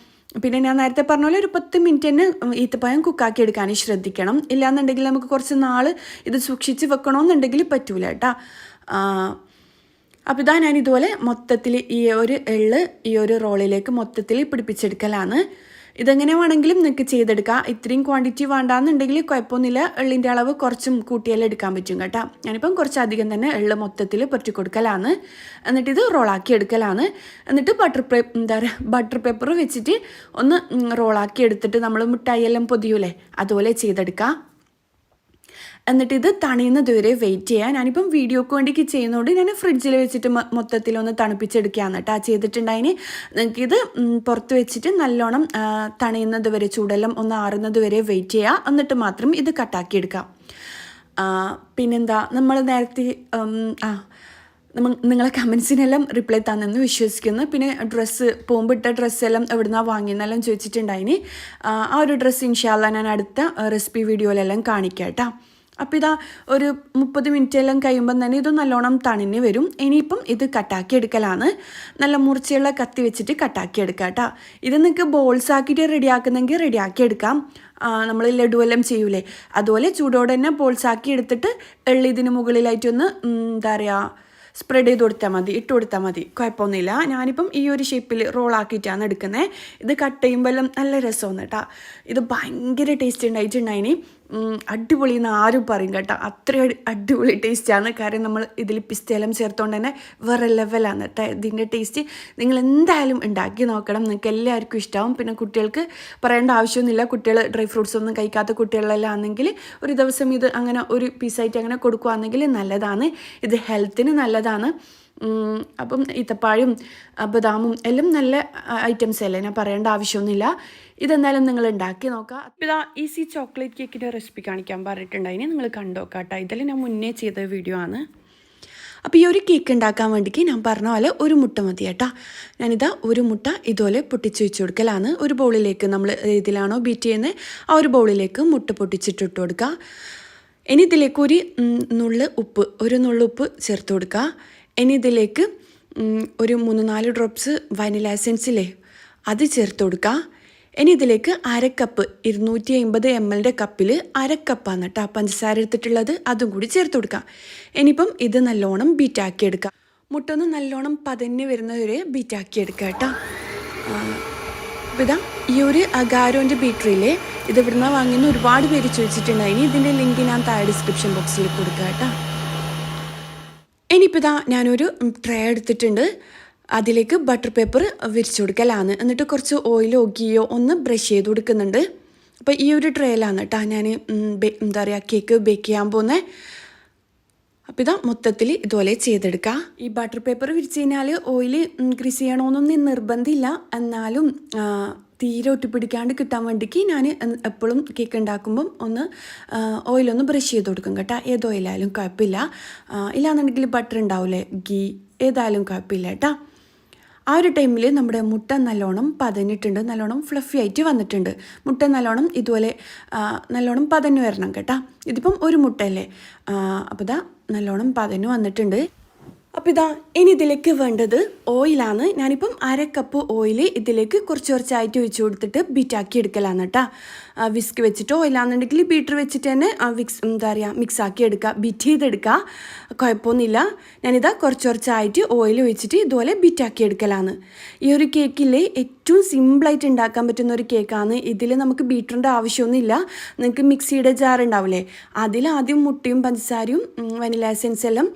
പിന്നെ ഞാൻ നേരത്തെ പറഞ്ഞ പോലെ ഒരു 10 മിനിറ്റ് തന്നെ ഈത്തപ്പഴം കുക്കാക്കി എടുക്കാൻ ശ്രദ്ധിക്കണം. ഇല്ലാന്നുണ്ടെങ്കിൽ നമുക്ക് കുറച്ച് നാൾ ഇത് സൂക്ഷിച്ച് വെക്കണമെന്നുണ്ടെങ്കിൽ പറ്റൂല കേട്ടോ. അപ്പോൾ ഞാൻ ഇതുപോലെ മൊത്തത്തിൽ ഈ ഒരു എള്ള് ഈ ഒരു റോളിലേക്ക് മൊത്തത്തിൽ പിടിപ്പിച്ചെടുക്കലാണ്. ഇതെങ്ങനെ വേണമെങ്കിലും നിങ്ങൾക്ക് ചെയ്തെടുക്കാം. ഇത്രയും ക്വാണ്ടിറ്റി വേണ്ടാന്നുണ്ടെങ്കിൽ കുഴപ്പമൊന്നുമില്ല, എള്ളിൻ്റെ അളവ് കുറച്ചും കൂട്ടിയാലും എടുക്കാൻ പറ്റും കേട്ടോ. ഞാനിപ്പം കുറച്ചധികം തന്നെ എള്ള് മൊത്തത്തിൽ പൊറ്റി കൊടുക്കലാണ്. എന്നിട്ട് ഇത് റോളാക്കി എടുക്കലാണ്. എന്നിട്ട് ബട്ടർ പേപ്പർ വെച്ചിട്ട് ഒന്ന് റോളാക്കി എടുത്തിട്ട് നമ്മൾ മിഠായിയെല്ലാം പൊതിയൂലേ അതുപോലെ ചെയ്തെടുക്കാം. എന്നിട്ട് ഇത് തണിയുന്നത് വരെ വെയിറ്റ് ചെയ്യാം. ഞാനിപ്പം വീഡിയോക്ക് വേണ്ടിക്ക് ചെയ്യുന്നതുകൊണ്ട് ഞാൻ ഫ്രിഡ്ജിൽ വെച്ചിട്ട് മൊത്തത്തിലൊന്ന് തണുപ്പിച്ചെടുക്കുകയാണ് കേട്ടോ ചെയ്തിട്ടുണ്ടായിന്. നിങ്ങൾക്കിത് പുറത്ത് വെച്ചിട്ട് നല്ലോണം തണിയുന്നത് വരെ, ചൂടെല്ലാം ഒന്ന് ആറുന്നത് വരെ വെയിറ്റ് ചെയ്യുക. എന്നിട്ട് മാത്രം ഇത് കട്ടാക്കി എടുക്കാം. പിന്നെന്താ, നമ്മൾ നേരത്തെ നിങ്ങളെ കമൻസിനെല്ലാം റിപ്ലൈ തന്നെന്ന് വിശ്വസിക്കുന്നു. പിന്നെ പോകുമ്പോൾ ഇട്ട ഡ്രസ്സെല്ലാം എവിടുന്നാണ് വാങ്ങിയെന്നെല്ലാം ചോദിച്ചിട്ടുണ്ടായിന്. ആ ഒരു ഡ്രസ്സ് ഇൻഷാല്ല ഞാൻ അടുത്ത റെസിപ്പി വീഡിയോയിലെല്ലാം കാണിക്കാം കേട്ടോ. അപ്പോൾ ഇതാ ഒരു 30 മിനിറ്റെല്ലാം കഴിയുമ്പം തന്നെ ഇത് നല്ലോണം തണിഞ്ഞ് വരും. ഇനിയിപ്പം ഇത് കട്ടാക്കി എടുക്കലാണ്. നല്ല മുറിച്ചുള്ള കത്തി വെച്ചിട്ട് കട്ടാക്കി എടുക്കുക കേട്ടോ. ഇത് നിങ്ങൾക്ക് ബോൾസ് ആക്കിയിട്ട് റെഡിയാക്കുന്നെങ്കിൽ റെഡിയാക്കി എടുക്കാം. നമ്മൾ ലഡു എല്ലാം ചെയ്യൂലേ അതുപോലെ ചൂടോടെ തന്നെ ബോൾസ് ആക്കി എടുത്തിട്ട് എള്ളി ഇതിന് മുകളിലായിട്ടൊന്ന് എന്താ പറയുക സ്പ്രെഡ് ചെയ്ത് കൊടുത്താൽ മതി, ഇട്ട് കൊടുത്താൽ മതി, കുഴപ്പമൊന്നുമില്ല. ഞാനിപ്പം ഈ ഒരു ഷേപ്പിൽ റോളാക്കിയിട്ടാണ് എടുക്കുന്നത്. ഇത് കട്ട് ചെയ്യുമ്പോൾ എല്ലാം നല്ല രസമാണ് കേട്ടോ. ഇത് ഭയങ്കര ടേസ്റ്റ് ഉണ്ടായിട്ടുണ്ടായിന്, അടിപൊളി എന്ന് ആരും പറയും കേട്ടോ. അത്രയും അടിപൊളി ടേസ്റ്റാണ്. കാരണം നമ്മൾ ഇതിൽ പിസ്തയെല്ലാം ചേർത്തുകൊണ്ട് തന്നെ വേറെ ലെവലാണ് കേട്ടോ ഇതിൻ്റെ ടേസ്റ്റ്. നിങ്ങൾ എന്തായാലും ഉണ്ടാക്കി നോക്കണം, നിങ്ങൾക്ക് എല്ലാവർക്കും ഇഷ്ടമാവും. പിന്നെ കുട്ടികൾക്ക് പറയേണ്ട ആവശ്യമൊന്നുമില്ല. കുട്ടികൾ ഡ്രൈ ഫ്രൂട്ട്സ് ഒന്നും കഴിക്കാത്ത കുട്ടികളെല്ലാം ആണെങ്കിൽ ഒരു ദിവസം ഇത് അങ്ങനെ ഒരു പീസായിട്ട് അങ്ങനെ കൊടുക്കുകയാണെങ്കിൽ നല്ലതാണ്. ഇത് ഹെൽത്തിന് നല്ലതാണ്. അപ്പം ഈത്തപ്പാഴും ബദാമും എല്ലാം നല്ല ഐറ്റംസ് അല്ലേ, ഞാൻ പറയേണ്ട ആവശ്യമൊന്നുമില്ല. ഇതെന്തായാലും നിങ്ങൾ ഉണ്ടാക്കി നോക്കുക. അപ്പോൾ ഇതാ ഈസി ചോക്ലേറ്റ് കേക്കിൻ്റെ റെസിപ്പി കാണിക്കാൻ പറഞ്ഞിട്ടുണ്ടായിന്, നിങ്ങൾ കണ്ടോക്കാം കേട്ടോ. ഇതെല്ലാം ഞാൻ മുന്നേ ചെയ്ത വീഡിയോ ആണ്. അപ്പോൾ ഈ ഒരു കേക്ക് ഉണ്ടാക്കാൻ വേണ്ടിക്ക് ഞാൻ പറഞ്ഞ പോലെ ഒരു മുട്ട മതി കേട്ടോ. ഞാനിതാ ഒരു മുട്ട ഇതുപോലെ പൊട്ടിച്ച് വെച്ച് കൊടുക്കലാണ്. ഒരു ബൗളിലേക്ക് നമ്മൾ ഇതിലാണോ ബീറ്റ് ചെയ്യുന്നത് ആ ഒരു ബൗളിലേക്ക് മുട്ട പൊട്ടിച്ചിട്ടിട്ട് കൊടുക്കുക. ഇനി ഇതിലേക്ക് ഒരു നുള്ളു ഉപ്പ് ചേർത്ത് കൊടുക്കുക. ഇനി ഇതിലേക്ക് ഒരു 3-4 ഡ്രോപ്സ് വനില എസൻസില്ലേ അത് ചേർത്ത് കൊടുക്കുക. ഇനി ഇതിലേക്ക് അരക്കപ്പ് 250 ml കപ്പിൽ അരക്കപ്പാണ് കേട്ടോ പഞ്ചസാര എടുത്തിട്ടുള്ളത്, അതും കൂടി ചേർത്ത് കൊടുക്കുക. ഇനിയിപ്പം ഇത് നല്ലോണം ബീറ്റാക്കി എടുക്കുക. മുട്ട ഒന്ന് നല്ലോണം പതഞ്ഞ് വരുന്നവരെ ബീറ്റാക്കി എടുക്കുക കേട്ടോ. അപ്പോൾ ഇതാ ഈ ഒരു അഗാരോൻ്റെ ബീറ്ററിയിലെ ഇത് ഇവിടുന്ന് വാങ്ങിയെന്ന് ഒരുപാട് പേര് ചോദിച്ചിട്ടുണ്ടായിനി. ഇതിൻ്റെ ലിങ്ക് ഞാൻ താഴെ ഡിസ്ക്രിപ്ഷൻ ബോക്സിൽ കൊടുക്കുക കേട്ടോ. ഇനിയിപ്പോൾ ഇതാ ഞാനൊരു ട്രേ എടുത്തിട്ടുണ്ട്, അതിലേക്ക് ബട്ടർ പേപ്പർ വിരിച്ചു കൊടുക്കലാണ്. എന്നിട്ട് കുറച്ച് ഓയിലോ ഗീയോ ഒന്ന് ബ്രഷ് ചെയ്ത് കൊടുക്കുന്നുണ്ട്. അപ്പോൾ ഈ ഒരു ട്രേയിലാണ് കേട്ടോ ഞാൻ എന്താ പറയുക കേക്ക് ബേക്ക് ചെയ്യാൻ പോകുന്നത്. അപ്പോൾ ഇതാ മൊത്തത്തിൽ ഇതുപോലെ ചെയ്തെടുക്കുക. ഈ ബട്ടർ പേപ്പർ വിരിച്ച് കഴിഞ്ഞാൽ ഓയിൽ ഗ്രീസ് ചെയ്യണമെന്നൊന്നും നിർബന്ധമില്ല, എന്നാലും തീരെ ഒട്ടിപ്പിടിക്കാണ്ട് കിട്ടാൻ വേണ്ടിക്ക് ഞാൻ എപ്പോഴും കേക്ക് ഉണ്ടാക്കുമ്പം ഒന്ന് ഓയിലൊന്ന് ബ്രഷ് ചെയ്ത് കൊടുക്കും കേട്ടോ. ഏത് ഓയിലായാലും കുഴപ്പമില്ല, ഇല്ലാന്നുണ്ടെങ്കിൽ ബട്ടർ ഉണ്ടാവില്ലേ ഗീ, ഏതായാലും കുഴപ്പമില്ല കേട്ടോ. ആ ഒരു ടൈമിൽ നമ്മുടെ മുട്ട നല്ലോണം പതഞ്ഞിട്ടുണ്ട്, നല്ലോണം ഫ്ലഫി ആയിട്ട് വന്നിട്ടുണ്ട്. മുട്ട നല്ലോണം ഇതുപോലെ നല്ലോണം പതഞ്ഞു വരണം കേട്ടോ. ഇതിപ്പം ഒരു മുട്ടയല്ലേ, അപ്പോൾ ഇതാ നല്ലോണം പതഞ്ഞു വന്നിട്ടുണ്ട്. അപ്പോൾ ഇതാ ഇനി ഇതിലേക്ക് വേണ്ടത് ഓയിലാണ്. ഞാനിപ്പം 1/2 കപ്പ് ഓയിൽ ഇതിലേക്ക് കുറച്ചായിട്ട് ഒഴിച്ച് കൊടുത്തിട്ട് ബീറ്റാക്കി എടുക്കലാണ് കേട്ടോ. വിസ്ക് വെച്ചിട്ടോ ഇല്ലാന്നുണ്ടെങ്കിൽ ബീറ്റർ വെച്ചിട്ട് തന്നെ മിക്സ് ആക്കി എടുക്കുക, ബീറ്റ് ചെയ്തെടുക്കുക, കുഴപ്പമൊന്നുമില്ല. ഞാനിതാ കുറച്ചായിട്ട് ഓയിൽ ഒഴിച്ചിട്ട് ഇതുപോലെ ബീറ്റാക്കി എടുക്കലാണ്. ഈ ഒരു കേക്കിലെ ഏറ്റവും സിമ്പിളായിട്ട് ഉണ്ടാക്കാൻ പറ്റുന്ന ഒരു കേക്കാണ്. ഇതിൽ നമുക്ക് ബീറ്ററിൻ്റെ ആവശ്യമൊന്നുമില്ല. നിങ്ങൾക്ക് മിക്സിയുടെ ജാർ ഉണ്ടാവില്ലേ, അതിലാദ്യം മുട്ടയും പഞ്ചസാരയും വനില എസൻസ് എല്ലാം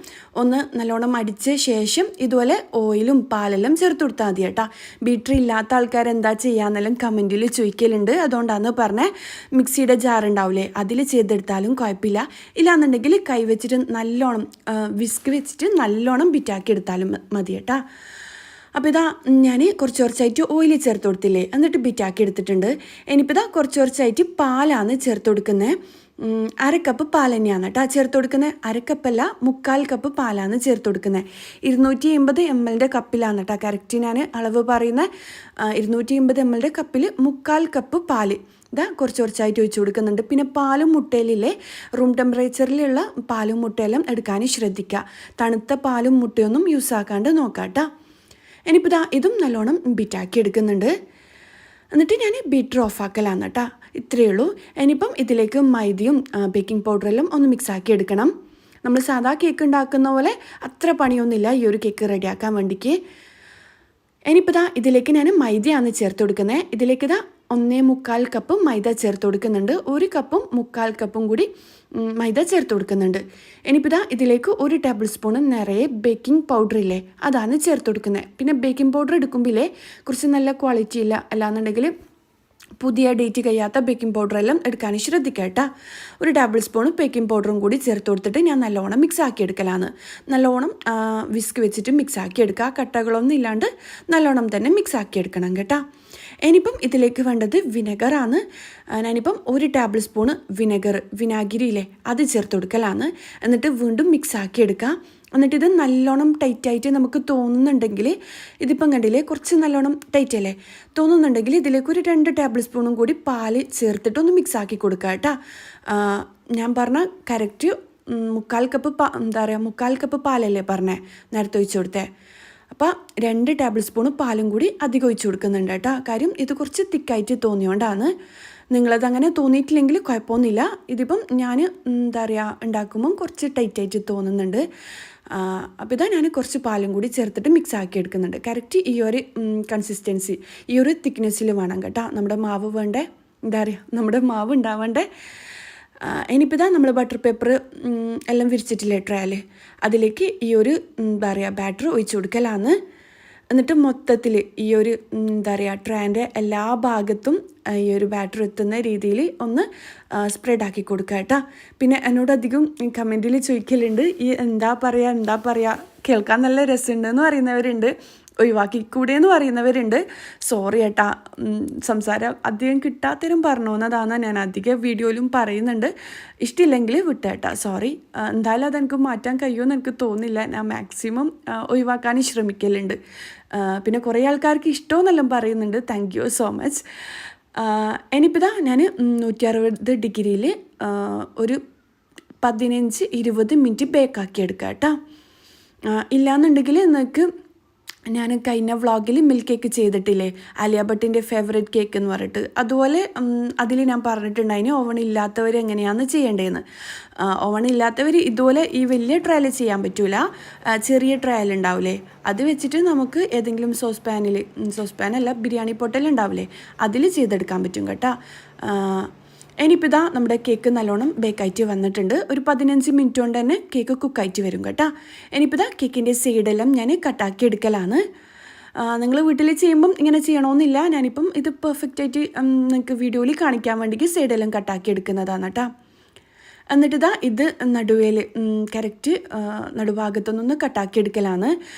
ഒന്ന് നല്ലോണം അടിച്ച ശേഷം ഇതുപോലെ ഓയിലും പാലെല്ലാം ചേർത്ത് കൊടുത്താൽ മതി കേട്ടോ. ബീറ്റർ ഇല്ലാത്ത ആൾക്കാർ എന്താ ചെയ്യാന്നെല്ലാം കമൻറ്റിൽ ചോദിക്കലുണ്ട്, അതുകൊണ്ടാണ് പറഞ്ഞത്. മിക്സിയുടെ ജാർ ഉണ്ടാവില്ലേ അതിൽ ചെയ്തെടുത്താലും കുഴപ്പമില്ല, ഇല്ലാന്നുണ്ടെങ്കിൽ കൈ വെച്ചിട്ട് നല്ലോണം വിസ്ക് വെച്ചിട്ട് നല്ലോണം ബിറ്റാക്കി എടുത്താലും മതി കേട്ടോ. അപ്പോൾ ഇതാ ഞാൻ കുറച്ചായിട്ട് ഓയിൽ ചേർത്ത് കൊടുത്തില്ലേ, എന്നിട്ട് ബിറ്റാക്കി എടുത്തിട്ടുണ്ട്. ഇനിയിപ്പോൾ ഇതാ കുറച്ചായിട്ട് പാലാണ് ചേർത്ത് കൊടുക്കുന്നത്. 1/2 കപ്പ് പാൽ തന്നെയാണ് കേട്ടോ ചേർത്ത് കൊടുക്കുന്നത്. 1/2 കപ്പല്ല 1/4 കപ്പ് പാലാണ് ചേർത്ത് കൊടുക്കുന്നത്. 250 ml കപ്പിലാണ് കേട്ടോ കറക്റ്റ് ഞാൻ അളവ് പറയുന്നത്. 250 ml കപ്പിൽ 1/4 കപ്പ് പാല് ഇതാ കുറച്ചായിട്ട് ഒഴിച്ച് കൊടുക്കുന്നുണ്ട്. പിന്നെ പാലും മുട്ടയിലില്ലേ റൂം ടെമ്പറേച്ചറിലുള്ള പാലും മുട്ടയെല്ലാം എടുക്കാൻ ശ്രദ്ധിക്കുക. തണുത്ത പാലും മുട്ടയൊന്നും യൂസ് ആക്കാണ്ട് നോക്കാം കേട്ടോ. ഇനിയിപ്പോൾ ഇതാ ഇതും നല്ലോണം ബീറ്റാക്കി എടുക്കുന്നുണ്ട്. എന്നിട്ട് ഞാൻ ബീറ്റർ ഓഫാക്കലാണ് കേട്ടോ. ഇത്രയേ ഉള്ളൂ. ഇനിയിപ്പം ഇതിലേക്ക് മൈദയും ബേക്കിംഗ് പൗഡറെല്ലാം ഒന്ന് മിക്സാക്കി എടുക്കണം. നമ്മൾ സാധാ കേക്ക് ഉണ്ടാക്കുന്ന പോലെ അത്ര പണിയൊന്നുമില്ല ഈ ഒരു കേക്ക് റെഡിയാക്കാൻ വേണ്ടിക്ക്. ഇനിയിപ്പോൾ ഇതാ ഇതിലേക്ക് ഞാൻ മൈദയാണ് ചേർത്ത് കൊടുക്കുന്നത്. ഇതിലേക്ക് ഇതാ 1/4 കപ്പ് മൈദ ചേർത്ത് കൊടുക്കുന്നുണ്ട്. 1 കപ്പും 1/4 കപ്പും കൂടി മൈദ ചേർത്ത് കൊടുക്കുന്നുണ്ട്. ഇനിയിപ്പോൾ ഇതാ ഇതിലേക്ക് 1 ടേബിൾ സ്പൂൺ നിറയെ ബേക്കിംഗ് പൗഡർ ഇല്ലേ അതാണ് ചേർത്ത് കൊടുക്കുന്നത്. പിന്നെ ബേക്കിംഗ് പൗഡർ എടുക്കുമ്പോഴേ കുറച്ച് നല്ല ക്വാളിറ്റി ഇല്ല, അല്ലാന്നുണ്ടെങ്കിൽ പുതിയ ഡേറ്റ് കഴിയാത്ത ബേക്കിംഗ് പൗഡറെല്ലാം എടുക്കാൻ ശ്രദ്ധിക്കുക കേട്ടോ. 1 ടേബിൾ സ്പൂൺ ബേക്കിംഗ് പൗഡറും കൂടി ചേർത്ത് കൊടുത്തിട്ട് ഞാൻ നല്ലോണം മിക്സ് ആക്കി എടുക്കലാണ്. നല്ലോണം വിസ്ക് വെച്ചിട്ട് മിക്സ് ആക്കി എടുക്കുക, കട്ടകളൊന്നും ഇല്ലാണ്ട് നല്ലോണം തന്നെ മിക്സ് ആക്കി എടുക്കണം കേട്ടോ. ഇനിയിപ്പം ഇതിലേക്ക് വേണ്ടത് വിനെഗറാണ്. ഞാനിപ്പം 1 ടേബിൾ സ്പൂണ് വിനാഗിരിയില്ലേ അത് ചേർത്ത് കൊടുക്കലാണ്. എന്നിട്ട് വീണ്ടും മിക്സ് ആക്കി എടുക്കുക. എന്നിട്ടിത് നല്ലോണം ടൈറ്റായിട്ട് നമുക്ക് തോന്നുന്നുണ്ടെങ്കിൽ, ഇതിപ്പം കണ്ടില്ലേ കുറച്ച് നല്ലോണം ടൈറ്റ് അല്ലേ തോന്നുന്നുണ്ടെങ്കിൽ ഇതിലേക്ക് 2 ടേബിൾ സ്പൂണും കൂടി പാല് ചേർത്തിട്ടൊന്ന് മിക്സ് ആക്കി കൊടുക്കുക കേട്ടോ. ഞാൻ പറഞ്ഞ കറക്റ്റ് 3/4 കപ്പ് പാലല്ലേ പറഞ്ഞേ നേരത്തെ ഒഴിച്ചു കൊടുത്തേ. അപ്പോൾ 2 ടേബിൾ സ്പൂൺ പാലും കൂടി അധികം ഒഴിച്ചു കൊടുക്കുന്നുണ്ട് കേട്ടോ. കാര്യം ഇത് കുറച്ച് തിക്കായിട്ട് തോന്നിയോണ്ടാണ്. നിങ്ങളതങ്ങനെ തോന്നിയിട്ടില്ലെങ്കിൽ കുഴപ്പമൊന്നുമില്ല. ഇതിപ്പം ഞാൻ ഉണ്ടാക്കുമ്പം കുറച്ച് ടൈറ്റായിട്ട് തോന്നുന്നുണ്ട്. അപ്പോൾ ഇതാ ഞാൻ കുറച്ച് പാലും കൂടി ചേർത്തിട്ട് മിക്സ് ആക്കി എടുക്കുന്നുണ്ട്. കറക്റ്റ് ഈ ഒരു കൺസിസ്റ്റൻസി, ഈ ഒരു തിക്നെസ്സിൽ വേണം കേട്ടോ നമ്മുടെ മാവ് വേണ്ടേ. നമ്മുടെ മാവ് ഉണ്ടാവേണ്ടേ. ഇനിയിപ്പോൾ ഇതാ നമ്മൾ ബട്ടർ പേപ്പർ എല്ലാം വിരിച്ചിട്ടില്ലേ ട്രേയിൽ, അതിലേക്ക് ഈ ഒരു ബാറ്റർ ഒഴിച്ചു കൊടുക്കലാണ്. എന്നിട്ട് മൊത്തത്തിൽ ഈ ഒരു ട്രേൻ്റെ എല്ലാ ഭാഗത്തും ഈ ഒരു ബാറ്റർ എത്തുന്ന രീതിയിൽ ഒന്ന് സ്പ്രെഡാക്കി കൊടുക്കുക കേട്ടോ. പിന്നെ എന്നോട് അധികം കമൻറ്റിൽ ചോദിക്കലുണ്ട്, ഈ എന്താ പറയുക കേൾക്കാൻ നല്ല രസമുണ്ടെന്ന് പറയുന്നവരുണ്ട്, ഒഴിവാക്കിക്കൂടെ എന്ന് പറയുന്നവരുണ്ട്. സോറി ഏട്ടാ, സംസാരം അധികം കിട്ടാത്തരും പറഞ്ഞോന്നതാണ്. ഞാൻ അധികം വീഡിയോയിലും പറയുന്നുണ്ട്. ഇഷ്ടമില്ലെങ്കിൽ വിട്ടേട്ടാ, സോറി. എന്തായാലും അതെനിക്ക് മാറ്റാൻ കഴിയുമെന്ന് എനിക്ക് തോന്നുന്നില്ല. ഞാൻ മാക്സിമം ഒഴിവാക്കാൻ ശ്രമിക്കലുണ്ട്. പിന്നെ കുറേ ആൾക്കാർക്ക് ഇഷ്ടമെന്നെല്ലാം പറയുന്നുണ്ട്. Thank you so much. ഇനിയിപ്പോൾ ഞാൻ 160 ഡിഗ്രിയിൽ ഒരു 15-20 മിനിറ്റ് ബേക്കാക്കി എടുക്കാം കേട്ടോ. ഇല്ലയെന്നുണ്ടെങ്കിൽ നിങ്ങൾക്ക് ഞാൻ കഴിഞ്ഞ വ്ളോഗിൽ മിൽക്ക് കേക്ക് ചെയ്തിട്ടില്ലേ, ആലിയ ഭട്ടിൻ്റെ ഫേവറേറ്റ് കേക്ക് എന്ന് പറഞ്ഞിട്ട്, അതുപോലെ അതിൽ ഞാൻ പറഞ്ഞിട്ടുണ്ടായിന് ഓവൺ ഇല്ലാത്തവർ എങ്ങനെയാണ് ചെയ്യേണ്ടതെന്ന്. ഓവൺ ഇല്ലാത്തവർ ഇതുപോലെ ഈ വലിയ ട്രയൽ ചെയ്യാൻ പറ്റില്ല, ചെറിയ ട്രയൽ ഉണ്ടാവില്ലേ, അത് വെച്ചിട്ട് നമുക്ക് ഏതെങ്കിലും സോസ്പാനല്ല ബിരിയാണി പൊട്ടൽ ഉണ്ടാവില്ലേ, അതിൽ ചെയ്തെടുക്കാൻ പറ്റും കേട്ടോ. ഇനിയിപ്പോൾ ഇതാ നമ്മുടെ കേക്ക് നല്ലോണം ബേക്കായിട്ട് വന്നിട്ടുണ്ട്. ഒരു 15 മിനിറ്റ് കൊണ്ട് തന്നെ കേക്ക് കുക്കായിട്ട് വരും കേട്ടോ. ഇനിയിപ്പോൾ ഇതാ കേക്കിൻ്റെ സൈഡെല്ലാം ഞാൻ കട്ടാക്കി എടുക്കലാണ്. നിങ്ങൾ വീട്ടിൽ ചെയ്യുമ്പം ഇങ്ങനെ ചെയ്യണമെന്നില്ല. ഞാനിപ്പം ഇത് പെർഫെക്റ്റായിട്ട് നിങ്ങൾക്ക് വീഡിയോയിൽ കാണിക്കാൻ വേണ്ടിയിട്ട് സൈഡെല്ലാം കട്ടാക്കി എടുക്കുന്നതാണ് കേട്ടോ. എന്നിട്ടിതാ ഇത് നടുവേൽ കറക്റ്റ് നടുഭാഗത്തുനിന്ന് കട്ടാക്കി എടുക്കലാണ്.